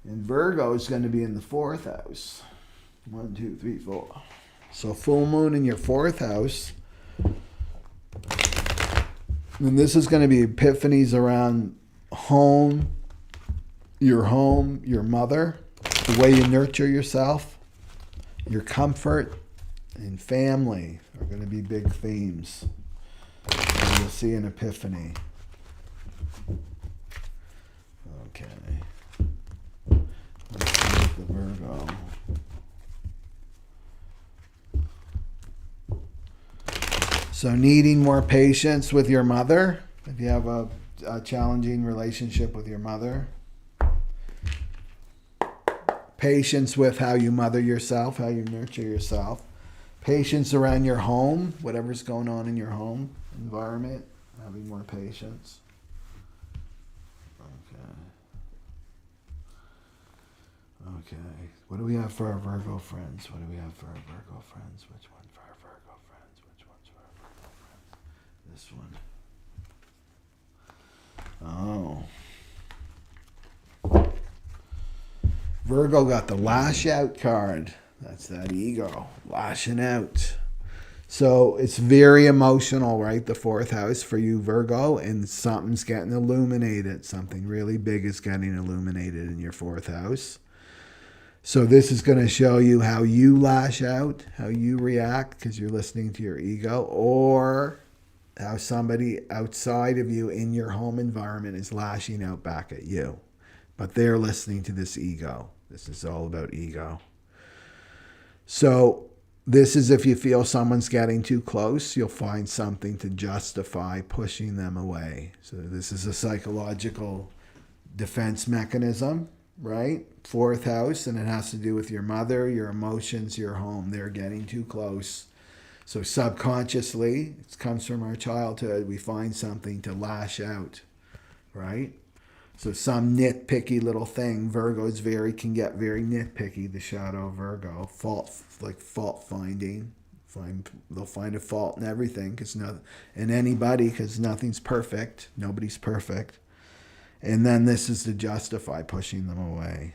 And Virgo is going to be in the 4th house. 1, 2, 3, 4. So full moon in your 4th house. And this is going to be epiphanies around home, your mother, the way you nurture yourself, your comfort, and family are going to be big themes. And you'll see an epiphany. Okay. Let's see the Virgo. So needing more patience with your mother. If you have a challenging relationship with your mother. Patience with how you mother yourself, how you nurture yourself. Patience around your home, whatever's going on in your home environment. Having more patience. Okay. What do we have for our Virgo friends? Which one for our Virgo friends? Which one's for our Virgo friends? This one. Oh. Virgo got the lash out card. That's that ego. Lashing out. So it's very emotional, right? The 4th house for you, Virgo, and something's getting illuminated. Something really big is getting illuminated in your 4th house. So this is going to show you how you lash out, how you react because you're listening to your ego, or how somebody outside of you in your home environment is lashing out back at you. But they're listening to this ego. This is all about ego. So this is if you feel someone's getting too close, you'll find something to justify pushing them away. So this is a psychological defense mechanism, right? 4th house, and it has to do with your mother, your emotions, your home. They're getting too close. So subconsciously, it comes from our childhood, we find something to lash out, right? So some nitpicky little thing, Virgos can get very nitpicky, the shadow Virgo, fault finding. They'll find a fault in everything, in anybody, because nothing's perfect. Nobody's perfect. And then this is to justify pushing them away.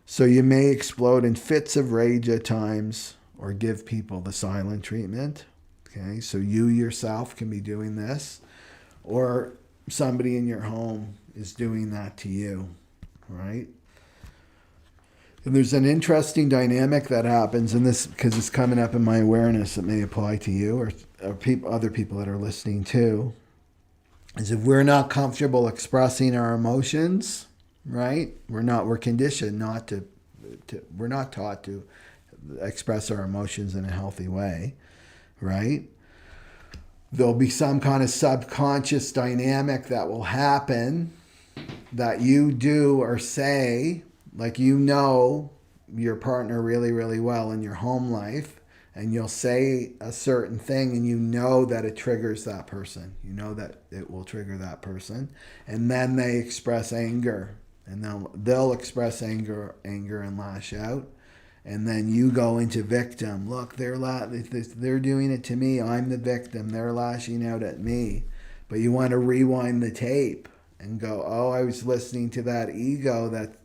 So you may explode in fits of rage at times or give people the silent treatment. Okay, so you yourself can be doing this, or somebody in your home is doing that to you, right? And there's an interesting dynamic that happens in this, because it's coming up in my awareness. It may apply to you or other people that are listening too. Is if we're not comfortable expressing our emotions, right? We're conditioned not to we're not taught to express our emotions in a healthy way, right? There'll be some kind of subconscious dynamic that will happen that you do or say, like you know your partner really, really well in your home life, and you'll say a certain thing and you know that it triggers that person. You know that it will trigger that person. And then they express anger, and they'll express anger and lash out. And then you go into victim. Look, they're doing it to me. I'm the victim. They're lashing out at me. But you want to rewind the tape and go, oh, I was listening to that ego that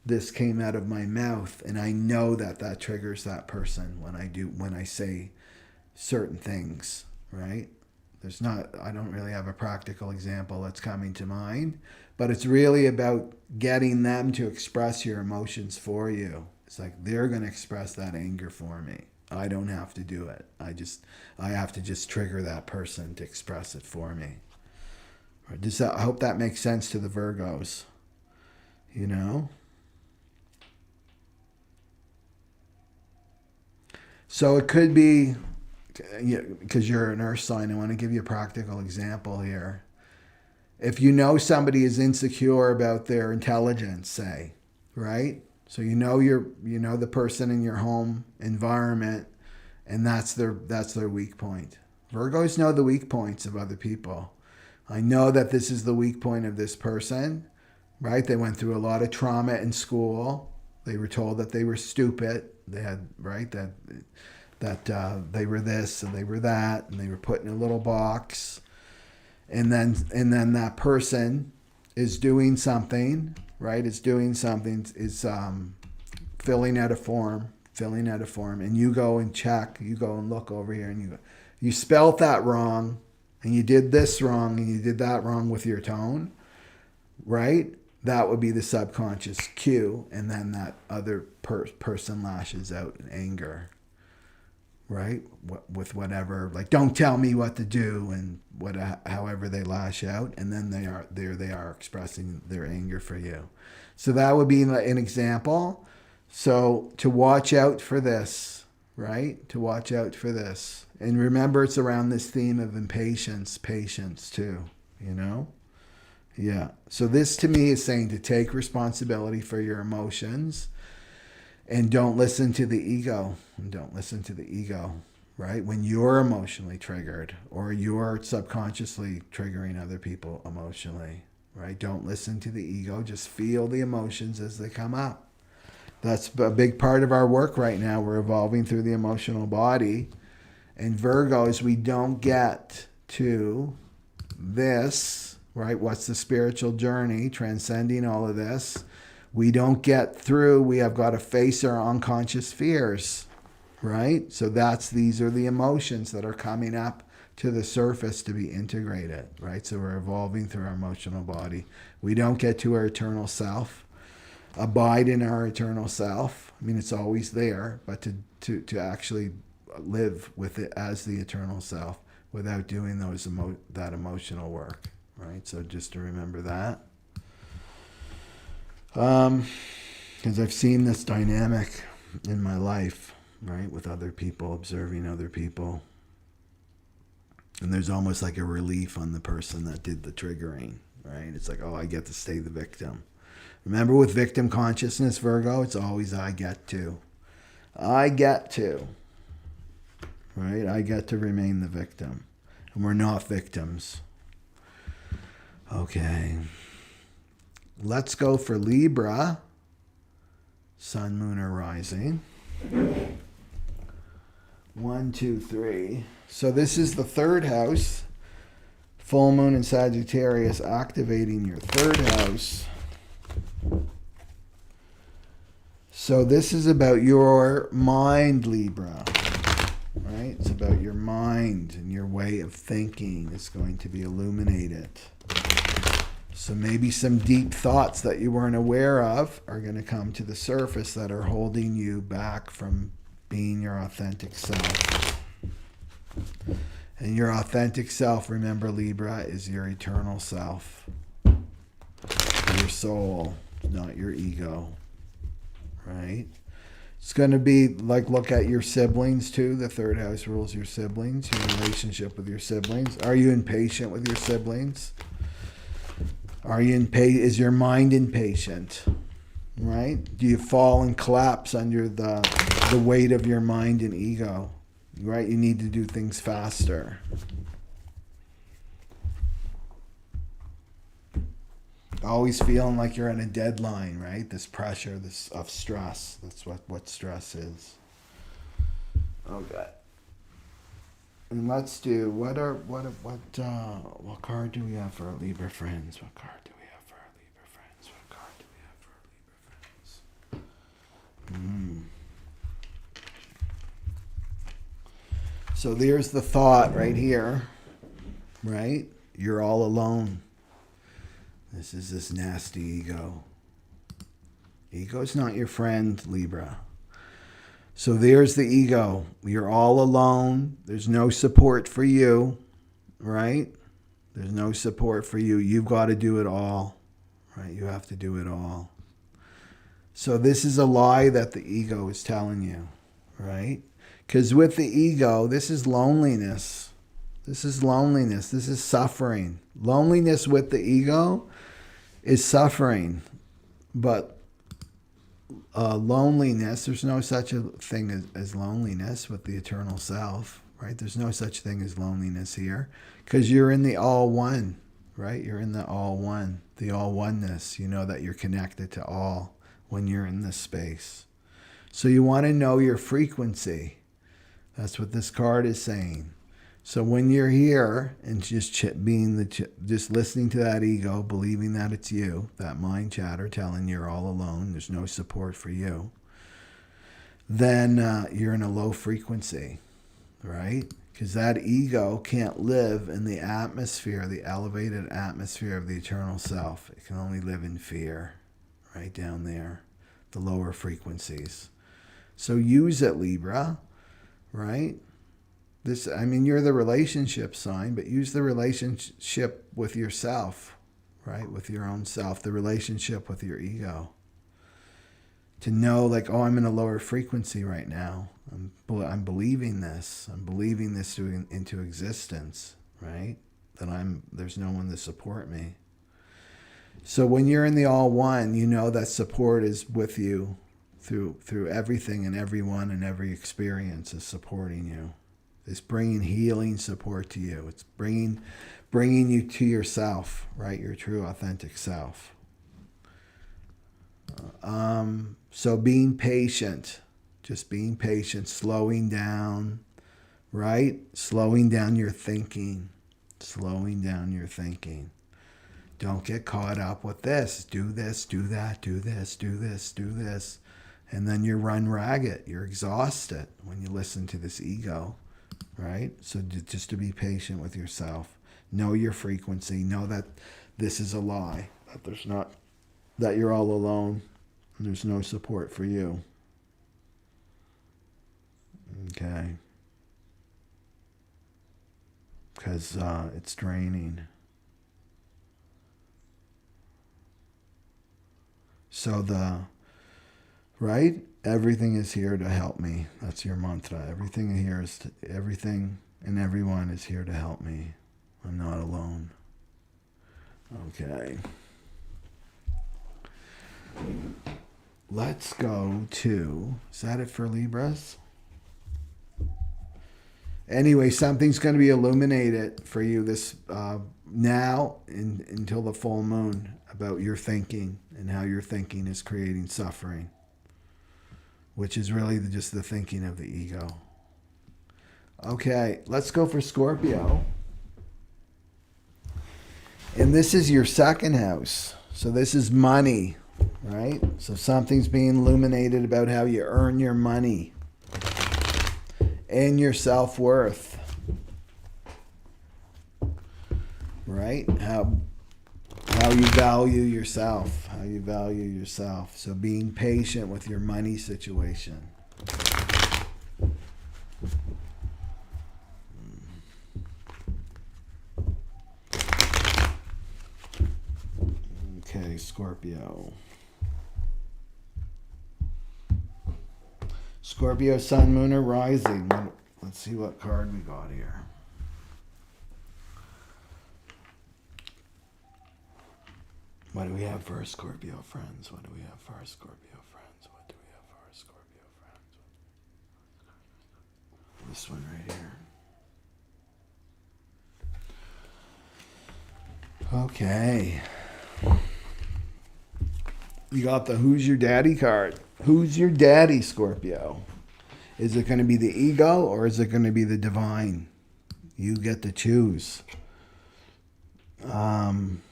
this came out of my mouth, and I know that triggers that person when I say certain things, right? I don't really have a practical example that's coming to mind, but it's really about getting them to express your emotions for you. It's like they're going to express that anger for me. I don't have to do it. I have to just trigger that person to express it for me. I hope that makes sense to the Virgos, you know? So it could be, because you're an earth sign, I want to give you a practical example here. If you know somebody is insecure about their intelligence, say, right? So you know the person in your home environment, and that's their weak point. Virgos know the weak points of other people. I know that this is the weak point of this person, right? They went through a lot of trauma in school. They were told that they were stupid. They had, right, that they were this and they were that, and they were put in a little box. And then that person is doing something, right? Is filling out a form, and you go and check, you go and look over here, and you spelt that wrong, and you did this wrong, and you did that wrong with your tone, right? That would be the subconscious cue, and then that other person lashes out in anger, right? With whatever, like, don't tell me what to do, and however they lash out, and then they are expressing their anger for you. So that would be an example. So to watch out for this, right? To watch out for this. And remember, it's around this theme of impatience, patience too, you know? Yeah. So this to me is saying to take responsibility for your emotions and don't listen to the ego. Right? When you're emotionally triggered or you're subconsciously triggering other people emotionally, right? Don't listen to the ego. Just feel the emotions as they come up. That's a big part of our work right now. We're evolving through the emotional body. And Virgos, we don't get to this, right? What's the spiritual journey, transcending all of this? We don't get through. We have got to face our unconscious fears, right? So these are the emotions that are coming up to the surface to be integrated, right? So we're evolving through our emotional body. We don't get to our eternal self, abide in our eternal self. I mean, it's always there, but to actually live with it as the eternal self without doing that emotional work, right? So just to remember that. Because I've seen this dynamic in my life, right, with other people, observing other people. And there's almost like a relief on the person that did the triggering, right? It's like, oh, I get to stay the victim. Remember, with victim consciousness, Virgo, it's always I get to. Right? I get to remain the victim. And we're not victims. Okay. Let's go for Libra. Sun, Moon, or Rising. 1, 2, 3. So this is the third house. Full Moon in Sagittarius activating your third house. So this is about your mind, Libra. Right? It's about your mind and your way of thinking is going to be illuminated. So maybe some deep thoughts that you weren't aware of are going to come to the surface that are holding you back from being your authentic self. And your authentic self, remember, Libra, is your eternal self. Your soul, not your ego. Right? It's going to be like, look at your siblings too. The third house rules your siblings, your relationship with your siblings. Are you impatient with your siblings? Is your mind impatient? Right? Do you fall and collapse under the weight of your mind and ego? Right? You need to do things faster. Always feeling like you're on a deadline, right? This pressure, this of stress. That's what stress is. Okay. And let's do what card do we have for our Libra friends? What card do we have for our Libra friends? What card do we have for our Libra friends? So there's the thought right here, right? You're all alone. This is this nasty ego. Ego's not your friend, Libra. So there's the ego. You're all alone. There's no support for you, right? There's no support for you. You've got to do it all, right? You have to do it all. So this is a lie that the ego is telling you, right? Because with the ego, this is loneliness. This is loneliness. This is suffering. Loneliness with the ego is suffering. But loneliness, there's no such a thing as loneliness with the eternal self, right? There's no such thing as loneliness here because you're in the all one, right? You're in the all one, the all oneness. You know that you're connected to all when you're in this space. So you want to know your frequency. That's what this card is saying. So when you're here and just just listening to that ego, believing that it's you, that mind chatter telling you're all alone, there's no support for you, then you're in a low frequency, right? Because that ego can't live in the atmosphere, the elevated atmosphere of the eternal self. It can only live in fear, right down there, the lower frequencies. So use it, Libra, right? You're the relationship sign, but use the relationship with yourself, right? With your own self, the relationship with your ego. To know, like, oh, I'm in a lower frequency right now. I'm believing this. I'm believing this into existence, right? That there's no one to support me. So when you're in the all one, you know that support is with you through everything and everyone and every experience is supporting you. It's bringing healing support to you. It's bringing you to yourself, right? Your true, authentic self. So being patient, just being patient, slowing down, right? Slowing down your thinking. Slowing down your thinking. Don't get caught up with this. Do this, do that, do this, do this, do this. And then you run ragged. You're exhausted when you listen to this ego. Right? So just to be patient with yourself. Know your frequency. Know that this is a lie. That you're all alone. And there's no support for you. Okay. Because it's draining. So right? Everything is here to help me. That's your mantra. Everything and everyone is here to help me. I'm not alone. Okay. Let's go to, is that it for Libras? Anyway, something's going to be illuminated for you this now until the full moon about your thinking and how your thinking is creating suffering, which is really just the thinking of the ego. Okay, let's go for Scorpio. And this is your second house. So this is money, right? So something's being illuminated about how you earn your money and your self-worth, right? How how you value yourself. How you value yourself. So being patient with your money situation. Okay, Scorpio. Scorpio, Sun, Moon, or Rising. Let's see what card we got here. What do we have for our Scorpio friends? What do we have for our Scorpio friends? What do we have for our Scorpio friends? This one right here. Okay. You got the Who's Your Daddy card. Who's your daddy, Scorpio? Is it going to be the ego or is it going to be the divine? You get to choose. And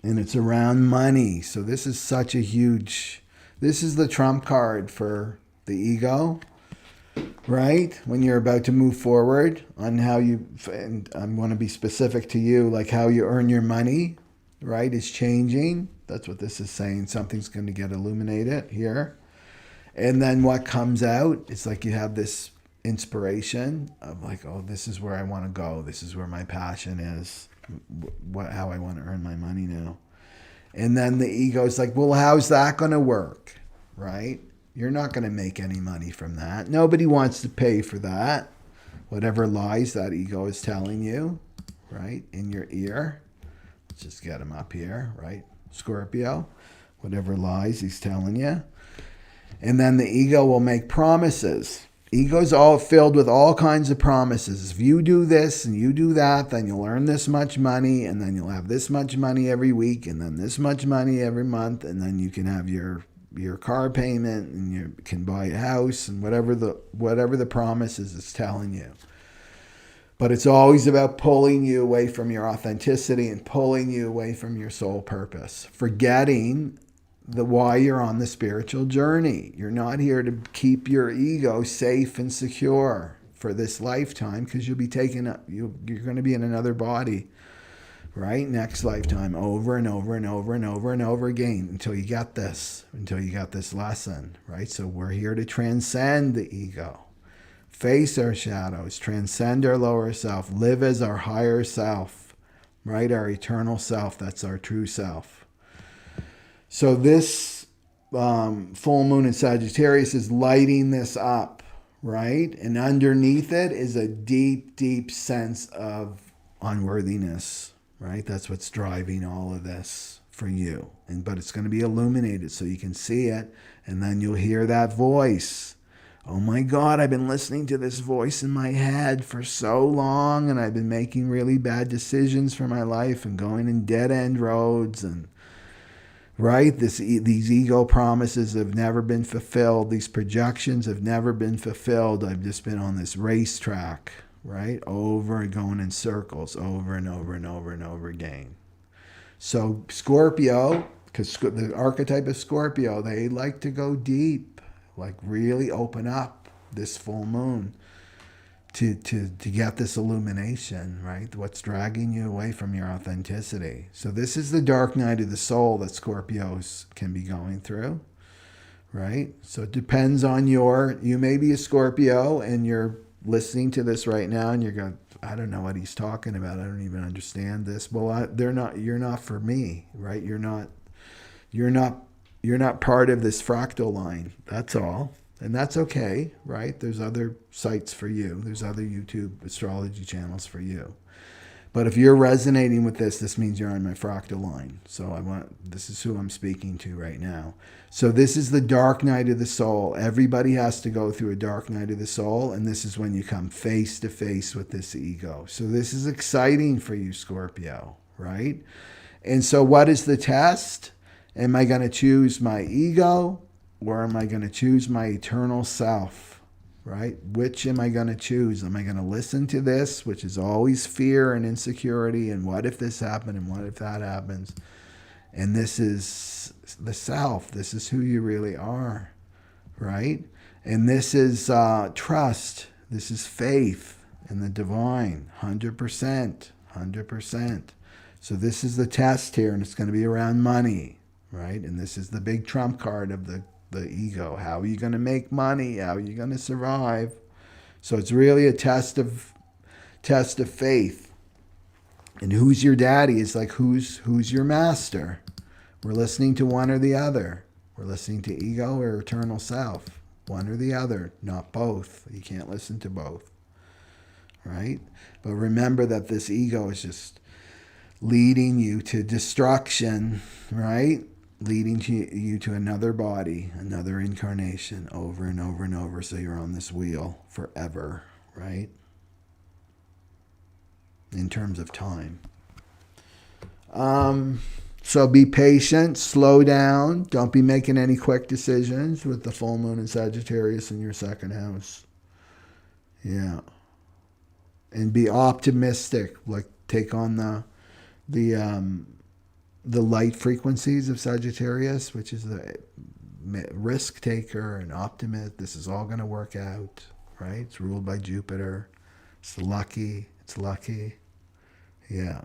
it's around money. So this is such a huge... This is the trump card for the ego, right? When you're about to move forward on how you... And I want to be specific to you, like how you earn your money, right, is changing. That's what this is saying. Something's going to get illuminated here. And then what comes out, it's like you have this inspiration of like, oh, this is where I want to go. This is where my passion is. How I want to earn my money now. And then the ego is like, well, how's that going to work? Right? You're not going to make any money from that. Nobody wants to pay for that. Whatever lies that ego is telling you, right, in your ear. Let's just get him up here, right? Scorpio, whatever lies he's telling you. And then the ego will make promises. Ego's all filled with all kinds of promises. If you do this and you do that, then you'll earn this much money, and then you'll have this much money every week, and then this much money every month, and then you can have your car payment, and you can buy a house, and whatever the promises is telling you. But it's always about pulling you away from your authenticity and pulling you away from your soul purpose, forgetting why you're on the spiritual journey. You're not here to keep your ego safe and secure for this lifetime, because you'll be taken up. You're going to be in another body, right? Next lifetime, over and over and over and over and over again until you get this lesson, right? So we're here to transcend the ego, face our shadows, transcend our lower self, live as our higher self, right? Our eternal self. That's our true self. So this full moon in Sagittarius is lighting this up, right? And underneath it is a deep, deep sense of unworthiness, right? That's what's driving all of this for you. But it's going to be illuminated so you can see it. And then you'll hear that voice. Oh my God, I've been listening to this voice in my head for so long, and I've been making really bad decisions for my life and going in dead-end roads, and right? These ego promises have never been fulfilled. These projections have never been fulfilled. I've just been on this racetrack, right? Over and going in circles, over and over and over and over again. So Scorpio, because the archetype of Scorpio, they like to go deep, like really open up this full moon to get this illumination, right? What's dragging you away from your authenticity. So this is the dark night of the soul that Scorpios can be going through, right? So it depends on you may be a Scorpio and you're listening to this right now and you're going, I don't know what he's talking about. I don't even understand this. Well, you're not for me, right? You're not part of this fractal line. That's all. And that's okay, right? There's other sites for you. There's other YouTube astrology channels for you. But if you're resonating with this means you're on my fractal line. So this is who I'm speaking to right now. So this is the dark night of the soul. Everybody has to go through a dark night of the soul, and this is when you come face to face with this ego. So this is exciting for you, Scorpio, right? And so what is the test? Am I going to choose my ego? Or am I going to choose my eternal self, right? Which am I going to choose? Am I going to listen to this, which is always fear and insecurity, and what if this happened, and what if that happens? And this is the self. This is who you really are, right? And this is trust. This is faith in the divine, 100%, 100%. So this is the test here, and it's going to be around money, right? And this is the big trump card of the ego. How are you going to make money? How are you going to survive? So it's really a test of faith. And who's your daddy? It's like who's your master? We're listening to one or the other. We're listening to ego or eternal self. One or the other, not both. You can't listen to both. Right? But remember that this ego is just leading you to destruction, right? Leading you to another body, another incarnation over and over and over. So you're on this wheel forever, right? In terms of time. So be patient, slow down. Don't be making any quick decisions with the full moon in Sagittarius in your second house. Yeah. And be optimistic. Like take on the light frequencies of Sagittarius, which is the risk taker and optimist. This is all going to work out, right? It's ruled by Jupiter. It's lucky. It's lucky. Yeah.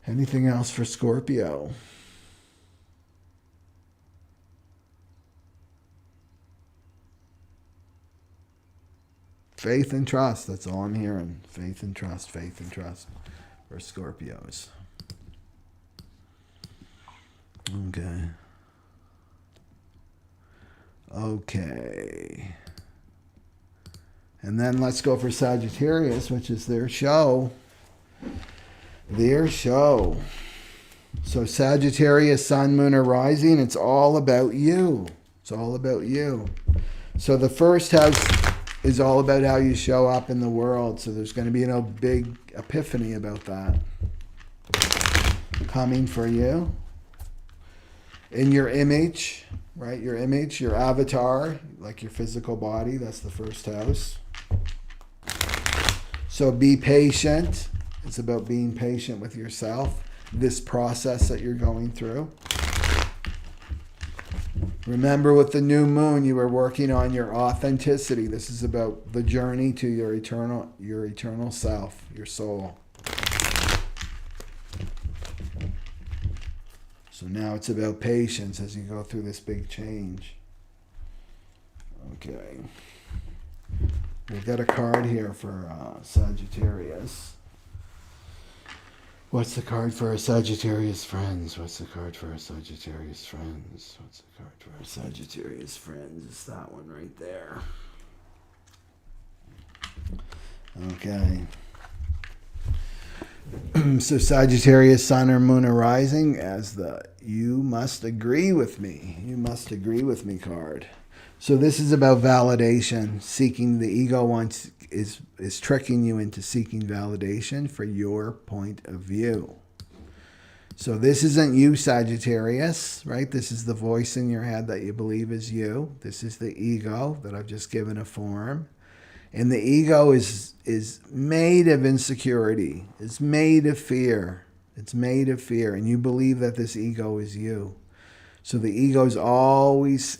Anything else for Scorpio? Faith and trust. That's all I'm hearing. Faith and trust. Faith and trust for Scorpios. Okay. Okay. And then let's go for Sagittarius, which is their show. Their show. So Sagittarius, Sun, Moon, or Rising, it's all about you. It's all about you. So the first house is all about how you show up in the world. So there's going to be a big epiphany about that coming for you. In your image, right? Your image, your avatar, like your physical body, that's the first house. So be patient. It's about being patient with yourself, this process that you're going through. Remember, with the new moon, you were working on your authenticity. This is about the journey to your eternal self, your soul. So now it's about patience as you go through this big change. Okay. We've got a card here for Sagittarius. What's the card for our Sagittarius friends? What's the card for our Sagittarius friends? What's the card for our Sagittarius friends? It's that one right there. Okay. So Sagittarius, Sun or Moon arising as the you must agree with me. You must agree with me card. So this is about validation, seeking the ego is tricking you into seeking validation for your point of view. So this isn't you, Sagittarius, right? This is the voice in your head that you believe is you. This is the ego that I've just given a form. And the ego is made of insecurity. It's made of fear. It's made of fear. And you believe that this ego is you. So the ego is always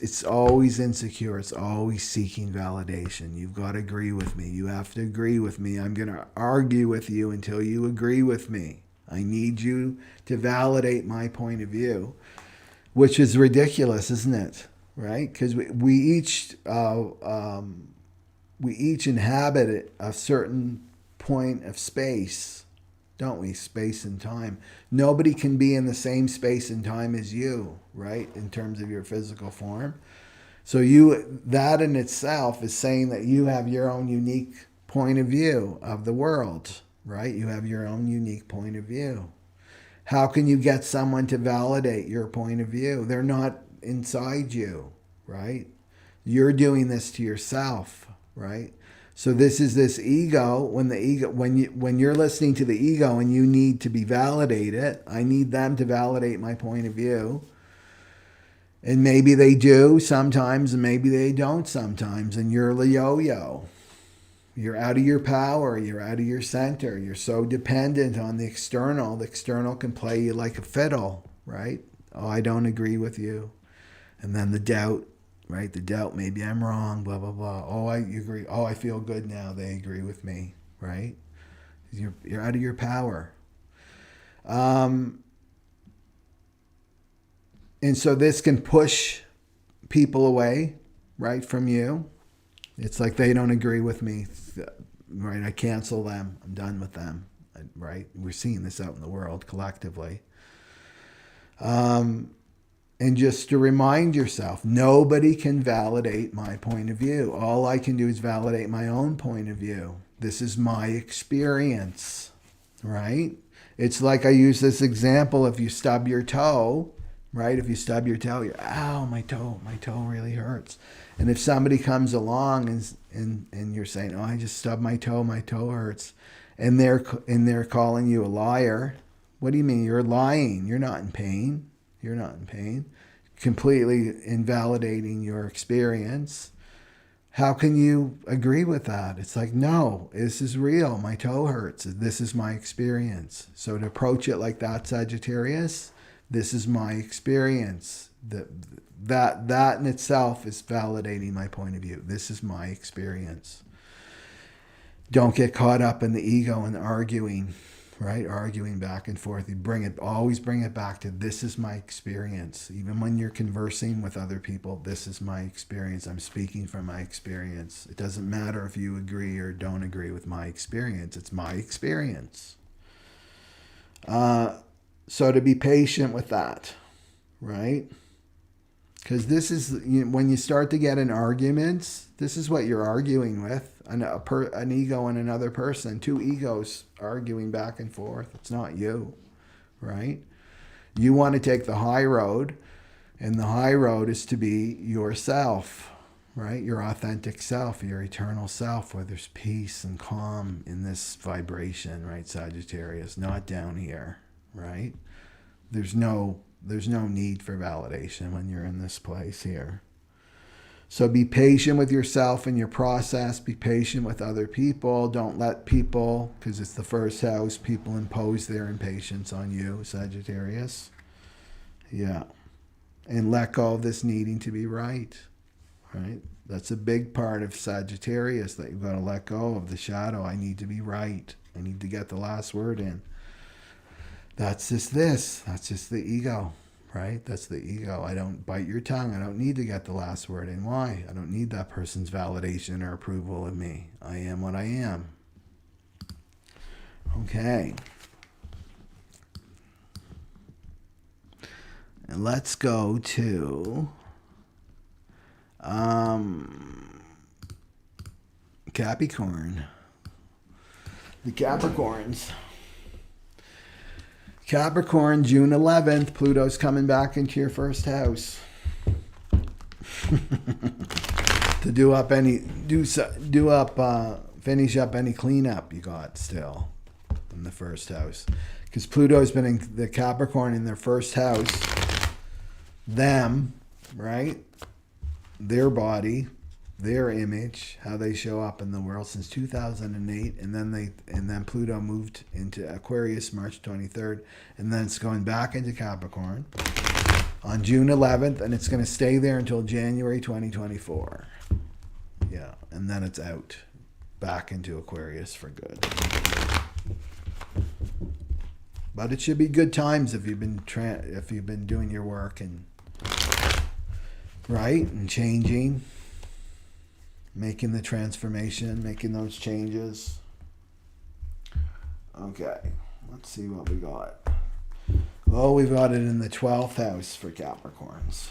insecure. It's always seeking validation. You've got to agree with me. You have to agree with me. I'm going to argue with you until you agree with me. I need you to validate my point of view, which is ridiculous, isn't it? Right? Because we each inhabit a certain point of space, don't we? Space and time. Nobody can be in the same space and time as you, right? In terms of your physical form. So that in itself is saying that you have your own unique point of view of the world, right? You have your own unique point of view. How can you get someone to validate your point of view? They're not inside you, right? You're doing this to yourself, right? So this is this ego. When you're listening to the ego and you need to be validated, I need them to validate my point of view. And maybe they do sometimes, and maybe they don't sometimes. And you're the yo-yo. You're out of your power. You're out of your center. You're so dependent on the external. The external can play you like a fiddle, right? Oh, I don't agree with you. And then the doubt. Right? The doubt, maybe I'm wrong, blah, blah, blah. Oh, you agree. Oh, I feel good now. They agree with me, right? You're out of your power. And so this can push people away, right, from you. It's like they don't agree with me, right? I cancel them. I'm done with them, right? We're seeing this out in the world collectively. And just to remind yourself, nobody can validate my point of view. All I can do is validate my own point of view. This is my experience, right? It's like I use this example. If you stub your toe, right? If you stub your toe, you're, ow, my toe really hurts. And if somebody comes along and you're saying, oh, I just stubbed my toe hurts, and they're calling you a liar, what do you mean? You're lying. You're not in pain. You're not in pain. Completely invalidating your experience. How can you agree with that? It's like, no, this is real. My toe hurts. This is my experience. So to approach it like that, Sagittarius, this is my experience. That in itself is validating my point of view. This is my experience. Don't get caught up in the ego and arguing, right? Arguing back and forth. You always bring it back to this is my experience. Even when you're conversing with other people, this is my experience. I'm speaking from my experience. It doesn't matter if you agree or don't agree with my experience. It's my experience. So to be patient with that, right? Because this is, when you start to get in arguments, this is what you're arguing with. An ego and another person. Two egos arguing back and forth. It's not you, right? You want to take the high road, and the high road is to be yourself, right? Your authentic self, your eternal self, where there's peace and calm in this vibration, right, Sagittarius? Not down here, right? There's no need for validation when you're in this place here. So be patient with yourself and your process. Be patient with other people. Don't let people, because it's the first house, people impose their impatience on you, Sagittarius. Yeah. And let go of this needing to be right. Right? That's a big part of Sagittarius, that you've got to let go of the shadow. I need to be right. I need to get the last word in. That's just this. That's just the ego. Right? That's the ego. I don't bite your tongue. I don't need to get the last word in. Why? I don't need that person's validation or approval of me. I am what I am. Okay. And let's go to Capricorn. The Capricorns. Capricorn, June 11th, Pluto's coming back into your first house to finish up any cleanup you got still in the first house. Because Pluto's been in the Capricorn in their first house, them, right? Their body, their image, how they show up in the world since 2008, and then Pluto moved into Aquarius March 23rd, and then it's going back into Capricorn on June 11th, and it's going to stay there until January 2024. Yeah, and then it's out back into Aquarius for good. But it should be good times if you've been doing your work and right and changing. Making the transformation, making those changes. Okay, let's see what we got. Oh, we've got it in the 12th house for Capricorns.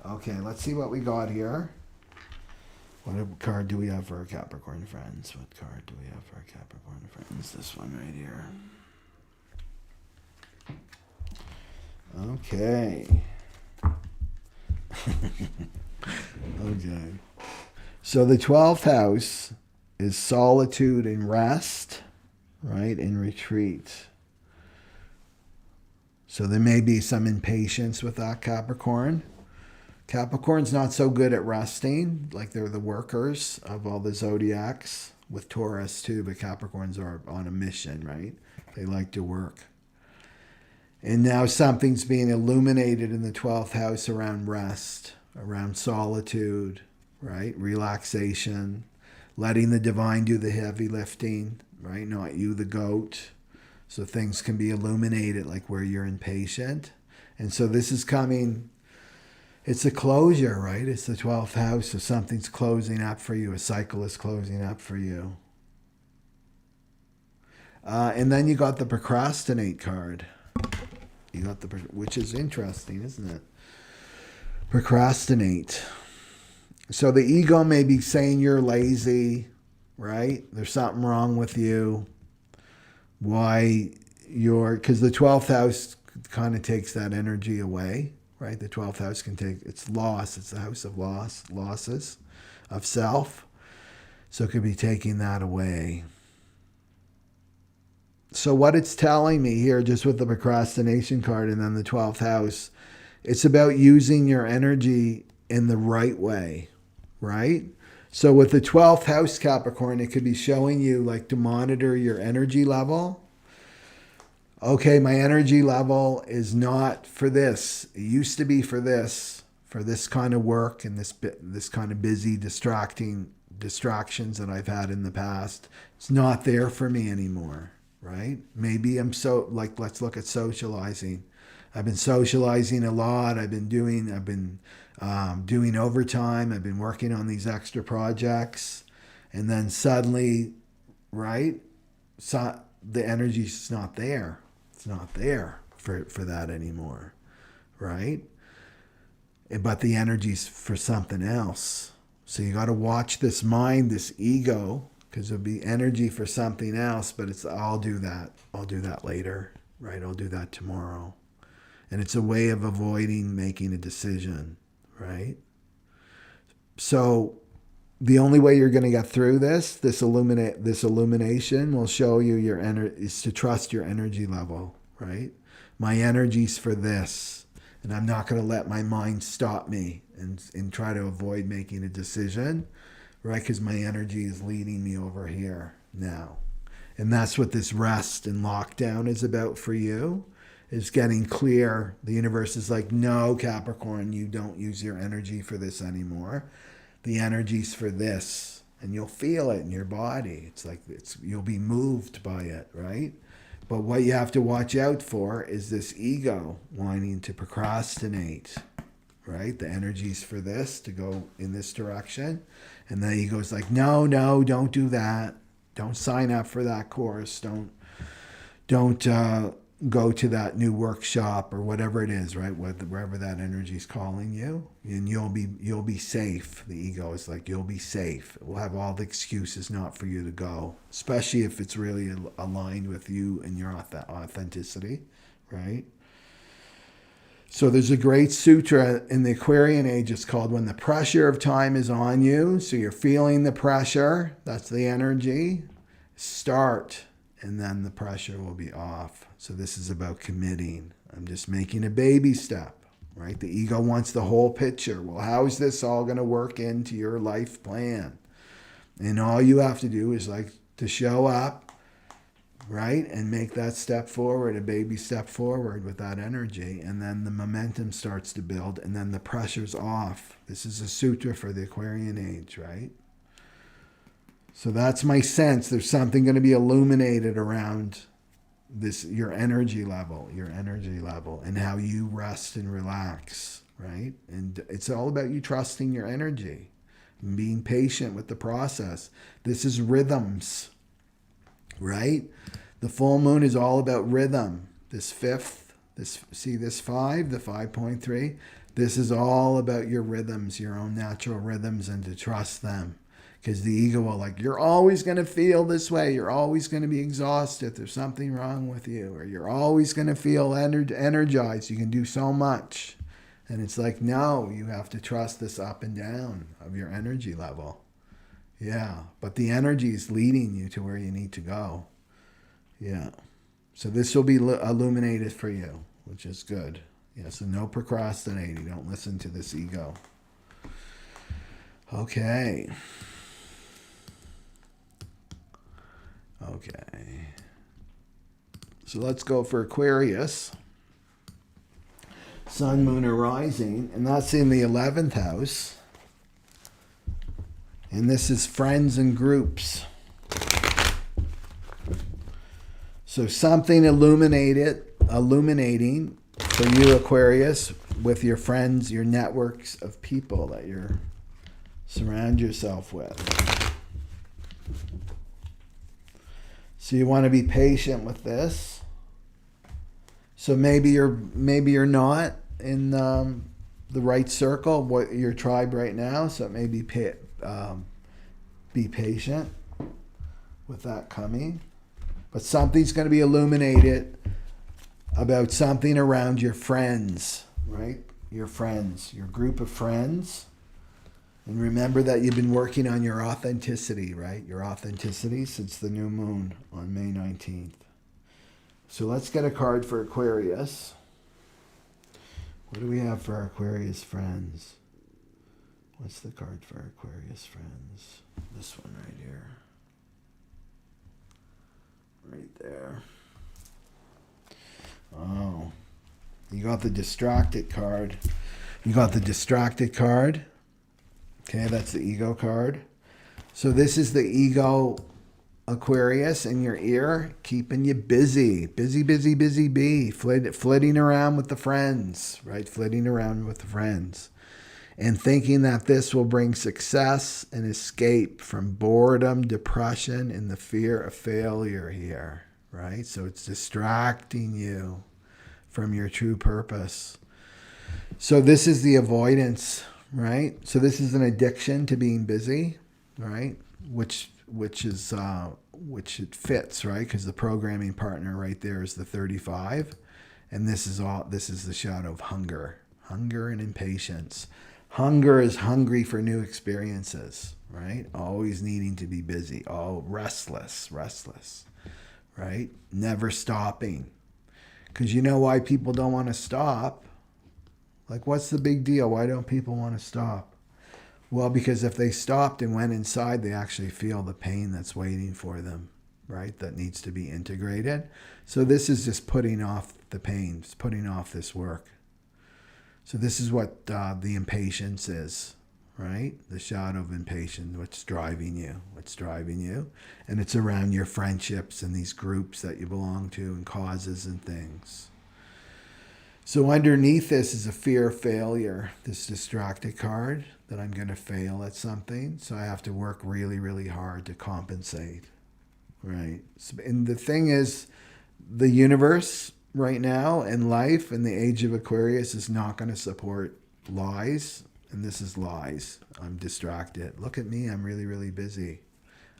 Okay, let's see what we got here. What card do we have for our Capricorn friends? What card do we have for our Capricorn friends? This one right here. Okay. Okay. So the 12th house is solitude and rest, right? And retreat. So there may be some impatience with that Capricorn. Capricorn's not so good at resting, like they're the workers of all the zodiacs, with Taurus too, but Capricorns are on a mission, right? They like to work. And now something's being illuminated in the 12th house around rest, around solitude, right? Relaxation, letting the divine do the heavy lifting, right? Not you, the goat. So things can be illuminated, like where you're impatient. And so this is coming, it's a closure, right? It's the 12th house. So something's closing up for you. A cycle is closing up for you. And then you got the procrastinate card. You got the, which is interesting, isn't it? Procrastinate. So the ego may be saying you're lazy, right? There's something wrong with you. Why you're, because the 12th house kind of takes that energy away, right? The 12th house can take, it's loss. It's the house of loss, losses of self. So it could be taking that away. So what it's telling me here, just with the procrastination card and then the 12th house, it's about using your energy in the right way, right? So with the 12th house, Capricorn, it could be showing you like to monitor your energy level. Okay, my energy level is not for this. It used to be for this kind of work and this kind of busy, distractions that I've had in the past. It's not there for me anymore, right? Maybe I'm so, like, let's look at socializing. I've been socializing a lot. I've been doing overtime. I've been working on these extra projects. And then suddenly, right, so the energy's not there. It's not there for that anymore, right? But the energy's for something else. So you got to watch this mind, this ego, because there'll be energy for something else, but it's, I'll do that later, right? I'll do that tomorrow. And it's a way of avoiding making a decision, right? So the only way you're going to get through this illumination will show you your is to trust your energy level, right? My energy's for this, and I'm not going to let my mind stop me and try to avoid making a decision, right? Because my energy is leading me over here now. And that's what this rest and lockdown is about for you. Is getting clear. The universe is like, no, Capricorn, you don't use your energy for this anymore. The energy's for this. And you'll feel it in your body. It's like, you'll be moved by it, right? But what you have to watch out for is this ego wanting to procrastinate, right? The energy's for this, to go in this direction. And the ego's like, no, don't do that. Don't sign up for that course. Don't go to that new workshop or whatever it is, right? Wherever that energy is calling you, and you'll be safe. The ego is like, you'll be safe. We'll have all the excuses not for you to go, especially if it's really aligned with you and your authenticity, right? So there's a great sutra in the Aquarian age. It's called When the Pressure of Time is on You. So you're feeling the pressure. That's the energy. Start. And then the pressure will be off. So this is about committing. I'm just making a baby step, right? The ego wants the whole picture. Well, how is this all going to work into your life plan? And all you have to do is like to show up, right? And make that step forward, a baby step forward with that energy. And then the momentum starts to build and then the pressure's off. This is a sutra for the Aquarian age, right? So that's my sense. There's something going to be illuminated around this, your energy level, and how you rest and relax, right? And it's all about you trusting your energy and being patient with the process. This is rhythms, right? The full moon is all about rhythm. This 5, the 5.3, this is all about your rhythms, your own natural rhythms, and to trust them. Because the ego will like, you're always going to feel this way. You're always going to be exhausted. There's something wrong with you. Or you're always going to feel energized. You can do so much. And it's like, no, you have to trust this up and down of your energy level. Yeah, but the energy is leading you to where you need to go. Yeah. So this will be illuminated for you, which is good. Yeah, so no procrastinating. Don't listen to this ego. Okay. So let's go for Aquarius. Sun, moon, or rising. And that's in the 11th house. And this is friends and groups. So something illuminating for you, Aquarius, with your friends, your networks of people that you're surround yourself with. So you want to be patient with this. So maybe you're not in the right circle, what your tribe right now. So maybe be patient with that coming. But something's going to be illuminated about something around your friends, right? Your friends, your group of friends. And remember that you've been working on your authenticity, right? Your authenticity since the new moon on May 19th. So let's get a card for Aquarius. What do we have for our Aquarius friends? What's the card for our Aquarius friends? This one right here. Right there. Oh, you got the distracted card. Okay, that's the ego card. So this is the ego, Aquarius, in your ear, keeping you busy. Flitting around with the friends, right? Flitting around with the friends. And thinking that this will bring success and escape from boredom, depression, and the fear of failure here, right? So it's distracting you from your true purpose. So this is the avoidance, right? So this is an addiction to being busy, right? Which it fits, right? Because the programming partner right there is the 35, and this is the shadow of hunger and impatience. Hunger is hungry for new experiences, right? Always needing to be busy. Oh, restless, right? Never stopping. Because you know why people don't want to stop? Like, what's the big deal? Why don't people want to stop? Well, because if they stopped and went inside, they actually feel the pain that's waiting for them, right? That needs to be integrated. So this is just putting off the pain, it's putting off this work. So this is what the impatience is, right? The shadow of impatience, what's driving you. And it's around your friendships and these groups that you belong to and causes and things. So underneath this is a fear of failure, this distracted card, that I'm going to fail at something. So I have to work really, really hard to compensate, right? And the thing is, the universe right now and life in the age of Aquarius is not going to support lies. And this is lies. I'm distracted. Look at me. I'm really, really busy.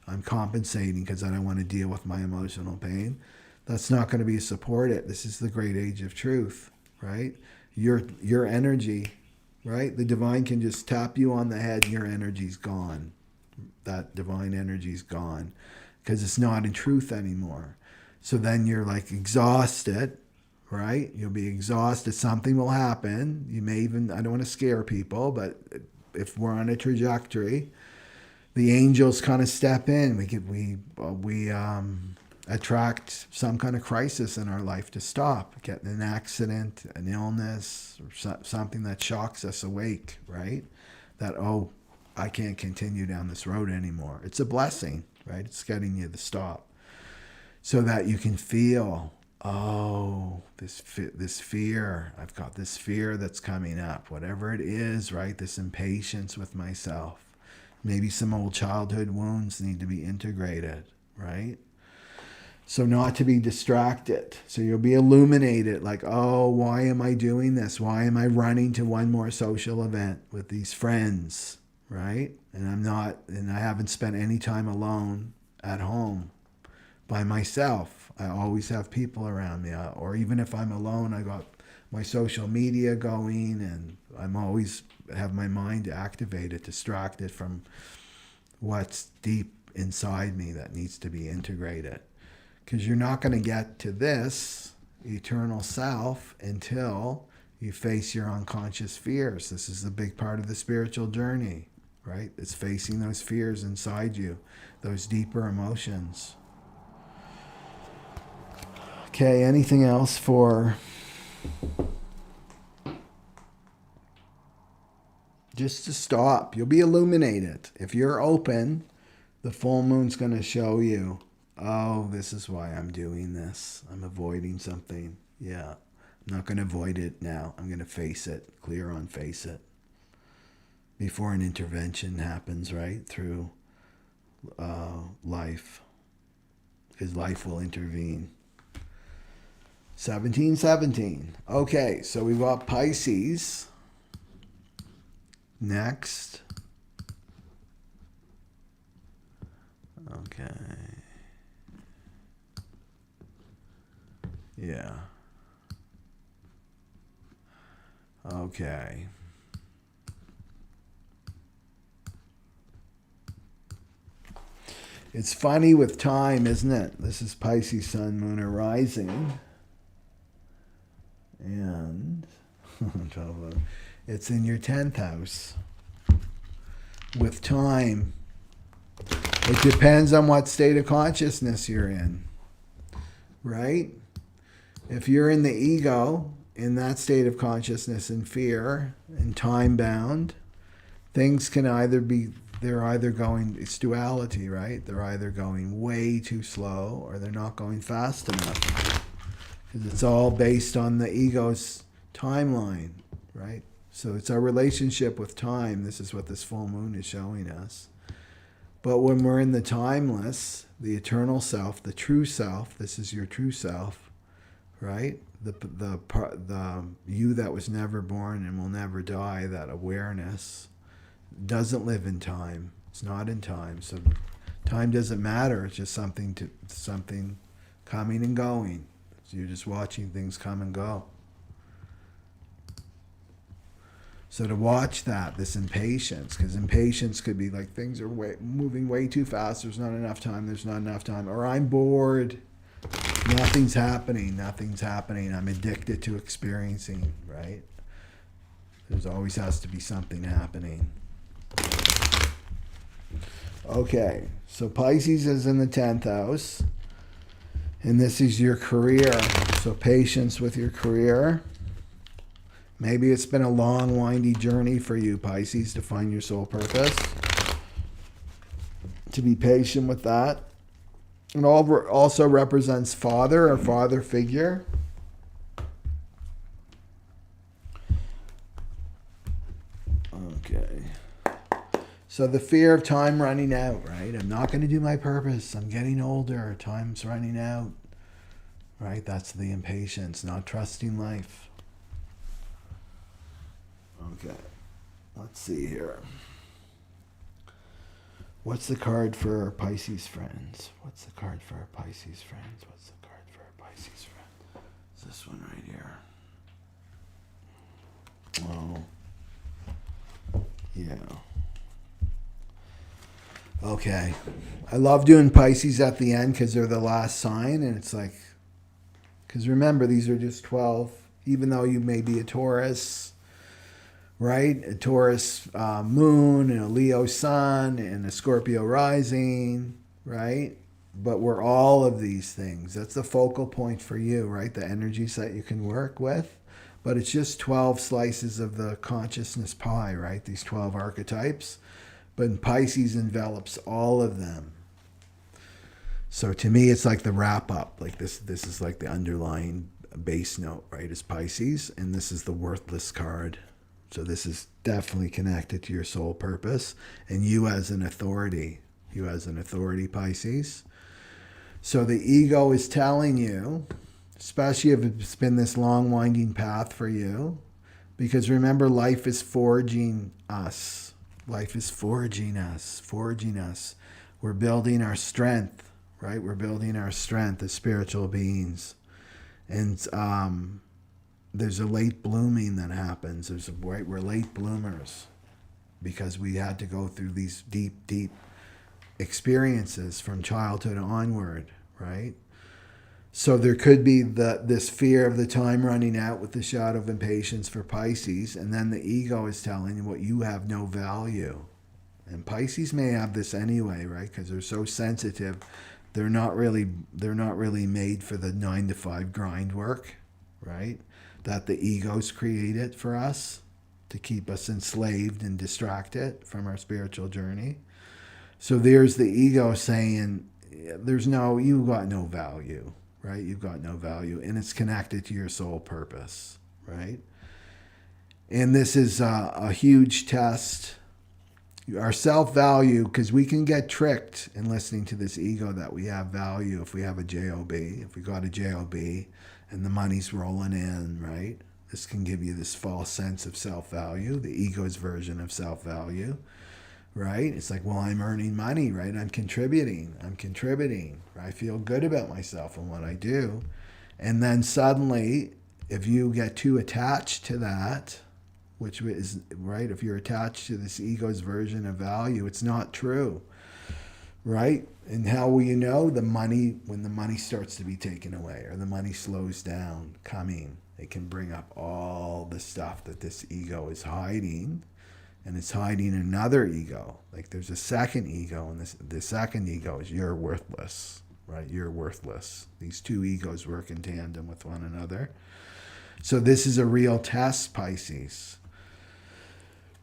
I'm compensating because I don't want to deal with my emotional pain. That's not going to be supported. This is the great age of truth, right? Your energy, right? The divine can just tap you on the head and your energy's gone. That divine energy's gone because it's not in truth anymore. So then you're like exhausted, right? You'll be exhausted. Something will happen. You may even, I don't want to scare people, but if we're on a trajectory, the angels kind of step in. We attract some kind of crisis in our life to stop. Getting an accident, an illness, or something that shocks us awake, right? That, oh, I can't continue down this road anymore. It's a blessing, right? It's getting you to stop. So that you can feel, oh, this fear. I've got this fear that's coming up. Whatever it is, right? This impatience with myself. Maybe some old childhood wounds need to be integrated, right? So not to be distracted. So you'll be illuminated like, oh, why am I doing this? Why am I running to one more social event with these friends, right? And I haven't spent any time alone at home by myself. I always have people around me. Or even if I'm alone, I got my social media going and I'm always have my mind activated, distracted from what's deep inside me that needs to be integrated. Because you're not going to get to this eternal self until you face your unconscious fears. This is a big part of the spiritual journey, right? It's facing those fears inside you, those deeper emotions. Okay, anything else for Just to stop. You'll be illuminated. If you're open, the full moon's going to show you, oh, this is why I'm doing this. I'm avoiding something. Yeah. I'm not going to avoid it now. I'm going to face it. Clear on face it. Before an intervention happens, right? Through life. Because life will intervene. 1717. Okay, so we've got Pisces. Next. Okay. Yeah. Okay. It's funny with time, isn't it? This is Pisces, Sun, Moon, or Rising. And it's in your 10th house. With time, it depends on what state of consciousness you're in, right? If you're in the ego, in that state of consciousness and fear and time bound, things can either be, they're either going, it's duality, right? They're either going way too slow or they're not going fast enough. Because it's all based on the ego's timeline, right? So it's our relationship with time. This is what this full moon is showing us. But when we're in the timeless, the eternal self, the true self, this is your true self, right? The you that was never born and will never die, that awareness, doesn't live in time. It's not in time. So time doesn't matter. It's just something coming and going. So you're just watching things come and go. So to watch that, this impatience, because impatience could be like things are moving way too fast, there's not enough time, or I'm bored, nothing's happening, I'm addicted to experiencing, right? There's always has to be something happening. Okay, so Pisces is in the 10th house, and this is your career, so patience with your career. Maybe it's been a long, windy journey for you, Pisces, to find your soul purpose. To be patient with that. It also represents father or father figure. Okay. So the fear of time running out, right? I'm not going to do my purpose. I'm getting older. Time's running out. Right? That's the impatience, not trusting life. Okay, let's see here. What's the card for our Pisces friends? What's the card for our Pisces friends? What's the card for our Pisces friends? It's this one right here. Oh, yeah. Okay. I love doing Pisces at the end because they're the last sign, and it's like, because remember, these are just 12, even though you may be a Taurus, right? A Taurus moon and a Leo sun and a Scorpio rising, right? But we're all of these things. That's the focal point for you, right? The energies that you can work with. But it's just 12 slices of the consciousness pie, right? These 12 archetypes. But Pisces envelops all of them. So to me, it's like the wrap up. Like this is like the underlying base note, right? Is Pisces. And this is the worthless card. So this is definitely connected to your soul purpose and you as an authority. You as an authority, Pisces. So the ego is telling you, especially if it's been this long winding path for you, because remember, life is forging us. Life is forging us. We're building our strength, right? We're building our strength as spiritual beings. And there's a late blooming that happens. We're late bloomers because we had to go through these deep experiences from childhood onward, right? So there could be this fear of the time running out with the shadow of impatience for Pisces, and then the ego is telling you what you have no value. And Pisces may have this anyway, right? Because they're so sensitive. They're not really made for the 9-to-5 grind work, right? That the ego's created for us. to keep us enslaved and distracted from our spiritual journey. So there's the ego saying, you've got no value, right? You've got no value. And it's connected to your soul purpose, right? And this is a huge test. Our self-value, because we can get tricked in listening to this ego that we have value if we have a job, if we got a job and the money's rolling in, right? This can give you this false sense of self-value, the ego's version of self-value, right? It's like, well, I'm earning money, right? I'm contributing. I feel good about myself and what I do. And then suddenly, if you get too attached to that, which is, right, if you're attached to this ego's version of value, it's not true, right? And how will you know? When the money starts to be taken away or the money slows down coming, it can bring up all the stuff that this ego is hiding, and it's hiding another ego. Like there's a second ego, and the second ego is you're worthless, right? You're worthless. These two egos work in tandem with one another. So this is a real test, Pisces.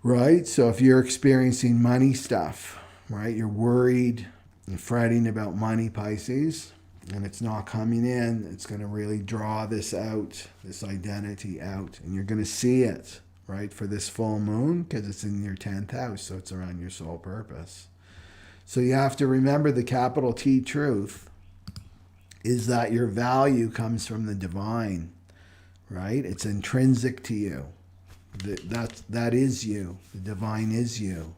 Right? So if you're experiencing money stuff, right? You're worried and fretting about money, Pisces, and it's not coming in, it's going to really draw this out, this identity out, and you're going to see it, right? For this full moon, because it's in your 10th house, so it's around your soul purpose. So you have to remember the capital T truth is that your value comes from the divine, right? It's intrinsic to you. That is you. The divine is you,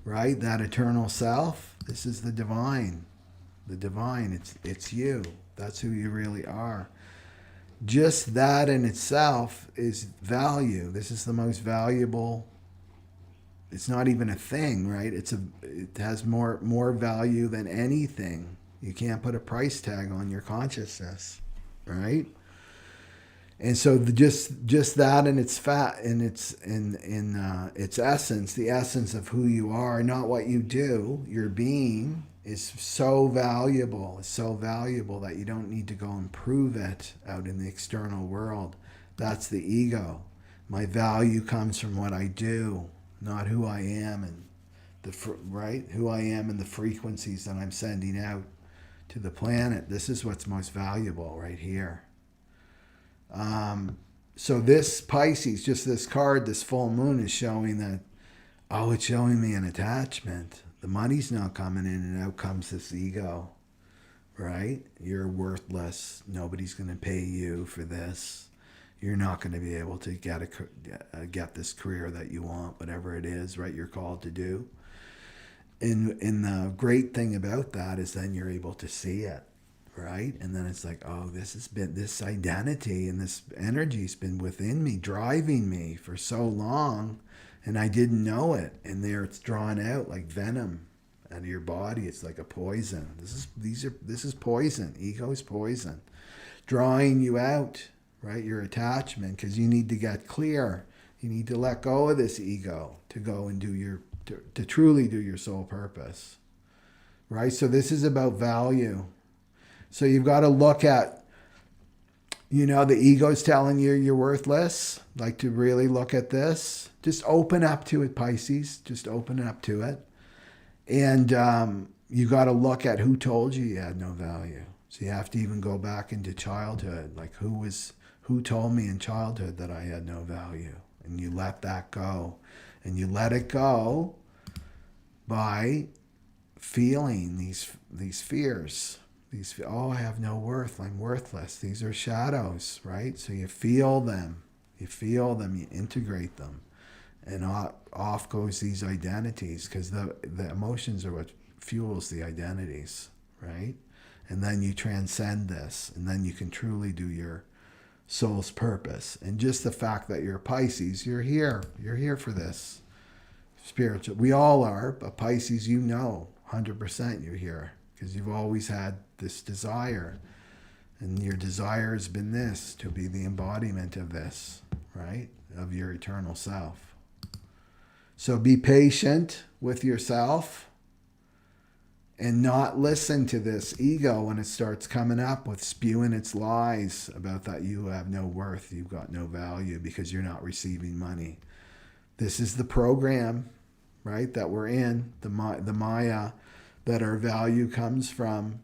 right? That eternal self, this is the divine. The divine, it's you. That's who you really are. Just that in itself is value. This is the most valuable. It's not even a thing, right? It has more value than anything. You can't put a price tag on your consciousness, right? And so just that in its its essence, the essence of who you are, not what you do, your being is so valuable. It's so valuable that you don't need to go and prove it out in the external world. That's the ego. My value comes from what I do, not who I am and who I am and the frequencies that I'm sending out to the planet. This is what's most valuable right here. So this Pisces, just this card, this full moon is showing that, it's showing me an attachment. The money's not coming in, and out comes this ego, right? You're worthless. Nobody's going to pay you for this. You're not going to be able to get this career that you want, whatever it is, right? You're called to do. And the great thing about that is then you're able to see it. Right? And then it's like, this identity and this energy's been within me, driving me for so long, and I didn't know it. And there it's drawn out like venom out of your body. It's like a poison. This is poison. Ego is poison. Drawing you out, right? Your attachment, because you need to get clear. You need to let go of this ego to go and to truly do your soul purpose. Right? So this is about value. So you've got to look at, the ego's telling you you're worthless. Like to really look at this. Just open up to it, Pisces. Just open up to it. And you got to look at who told you had no value. So you have to even go back into childhood. Like who told me in childhood that I had no value? And you let that go. And you let it go by feeling these fears. I have no worth, I'm worthless. These are shadows, right? So you feel them, you integrate them, and off goes these identities, because the emotions are what fuels the identities, right? And then you transcend this, and then you can truly do your soul's purpose. And just the fact that you're Pisces, you're here for this spiritual. We all are, but Pisces, 100% you're here. Because you've always had this desire. And your desire has been this, to be the embodiment of this, right? Of your eternal self. So be patient with yourself and not listen to this ego when it starts coming up with spewing its lies about that you have no worth, you've got no value because you're not receiving money. This is the program, right, that we're in, the Maya, that our value comes from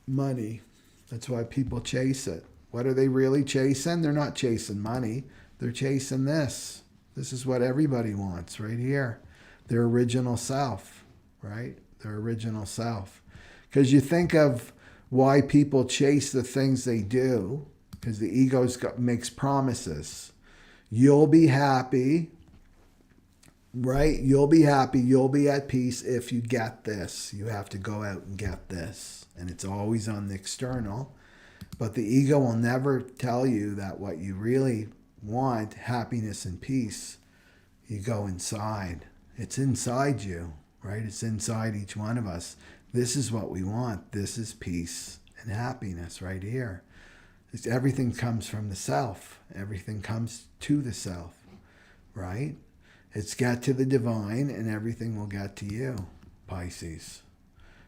money. That's why people chase it. What are they really chasing? They're not chasing money. They're chasing this. This is what everybody wants right here. Their original self, right? Their original self. Because you think of why people chase the things they do, because the ego makes promises. You'll be happy, right? You'll be happy. You'll be at peace if you get this. You have to go out and get this. And it's always on the external. But the ego will never tell you that what you really want, happiness and peace, you go inside. It's inside you, right? It's inside each one of us. This is what we want. This is peace and happiness right here. Everything comes from the self. Everything comes to the self, right? It's get to the divine and everything will get to you, Pisces.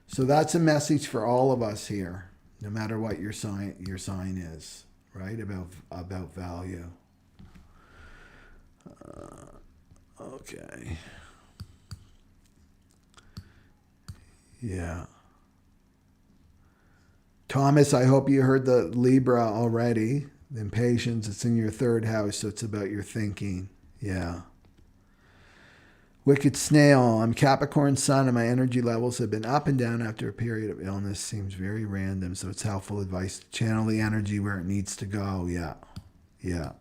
So that's a message for all of us here, no matter what your sign is, right? About value. Okay. Yeah. Thomas, I hope you heard the Libra already. The Impatience, it's in your third house, so it's about your thinking. Yeah. Wicked Snail, I'm Capricorn Sun and my energy levels have been up and down after a period of illness. Seems very random, so it's helpful advice to channel the energy where it needs to go. Yeah. Yeah.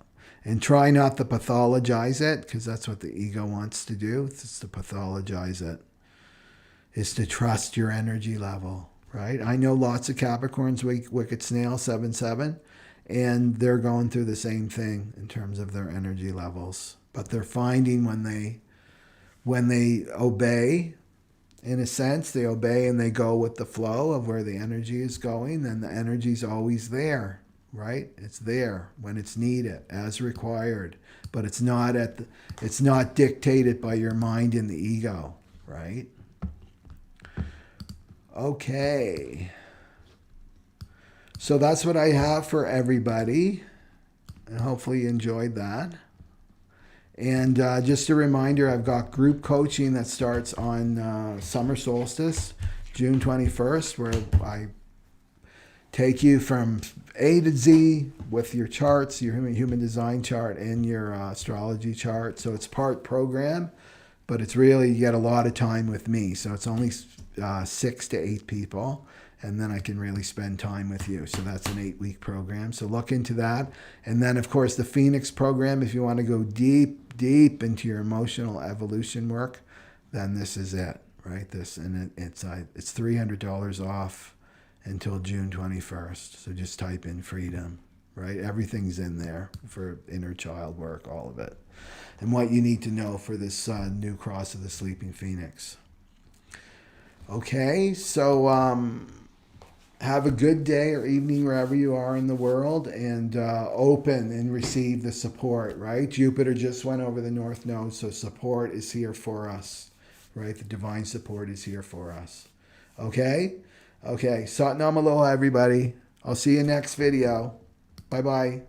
And try not to pathologize it, because that's what the ego wants to do. It's to pathologize it. Is to trust your energy level, right? I know lots of Capricorns, Wicked Snail, 7-7, and they're going through the same thing in terms of their energy levels. But they're finding when they obey, in a sense, they obey and they go with the flow of where the energy is going, then the energy's always there, right? It's there when it's needed, as required. But it's not it's not dictated by your mind and the ego, right? Okay. So that's what I have for everybody. And hopefully you enjoyed that. And just a reminder, I've got group coaching that starts on summer solstice, June 21st, where I take you from A to Z with your charts, your human design chart and your astrology chart. So it's part program, but it's really, you get a lot of time with me. So it's only 6 to 8 people. And then I can really spend time with you. So that's an 8-week program. So look into that. And then, of course, the Phoenix program, if you want to go deep, deep into your emotional evolution work, then this is it, right? It's $300 off until June 21st. So just type in freedom, right? Everything's in there for inner child work, all of it. And what you need to know for this new cross of the Sleeping Phoenix. Okay, so have a good day or evening wherever you are in the world, and open and receive the support, right? Jupiter just went over the North Node, so support is here for us, right? The divine support is here for us. Okay? Okay, Sat Nam Aloha, everybody. I'll see you next video. Bye-bye.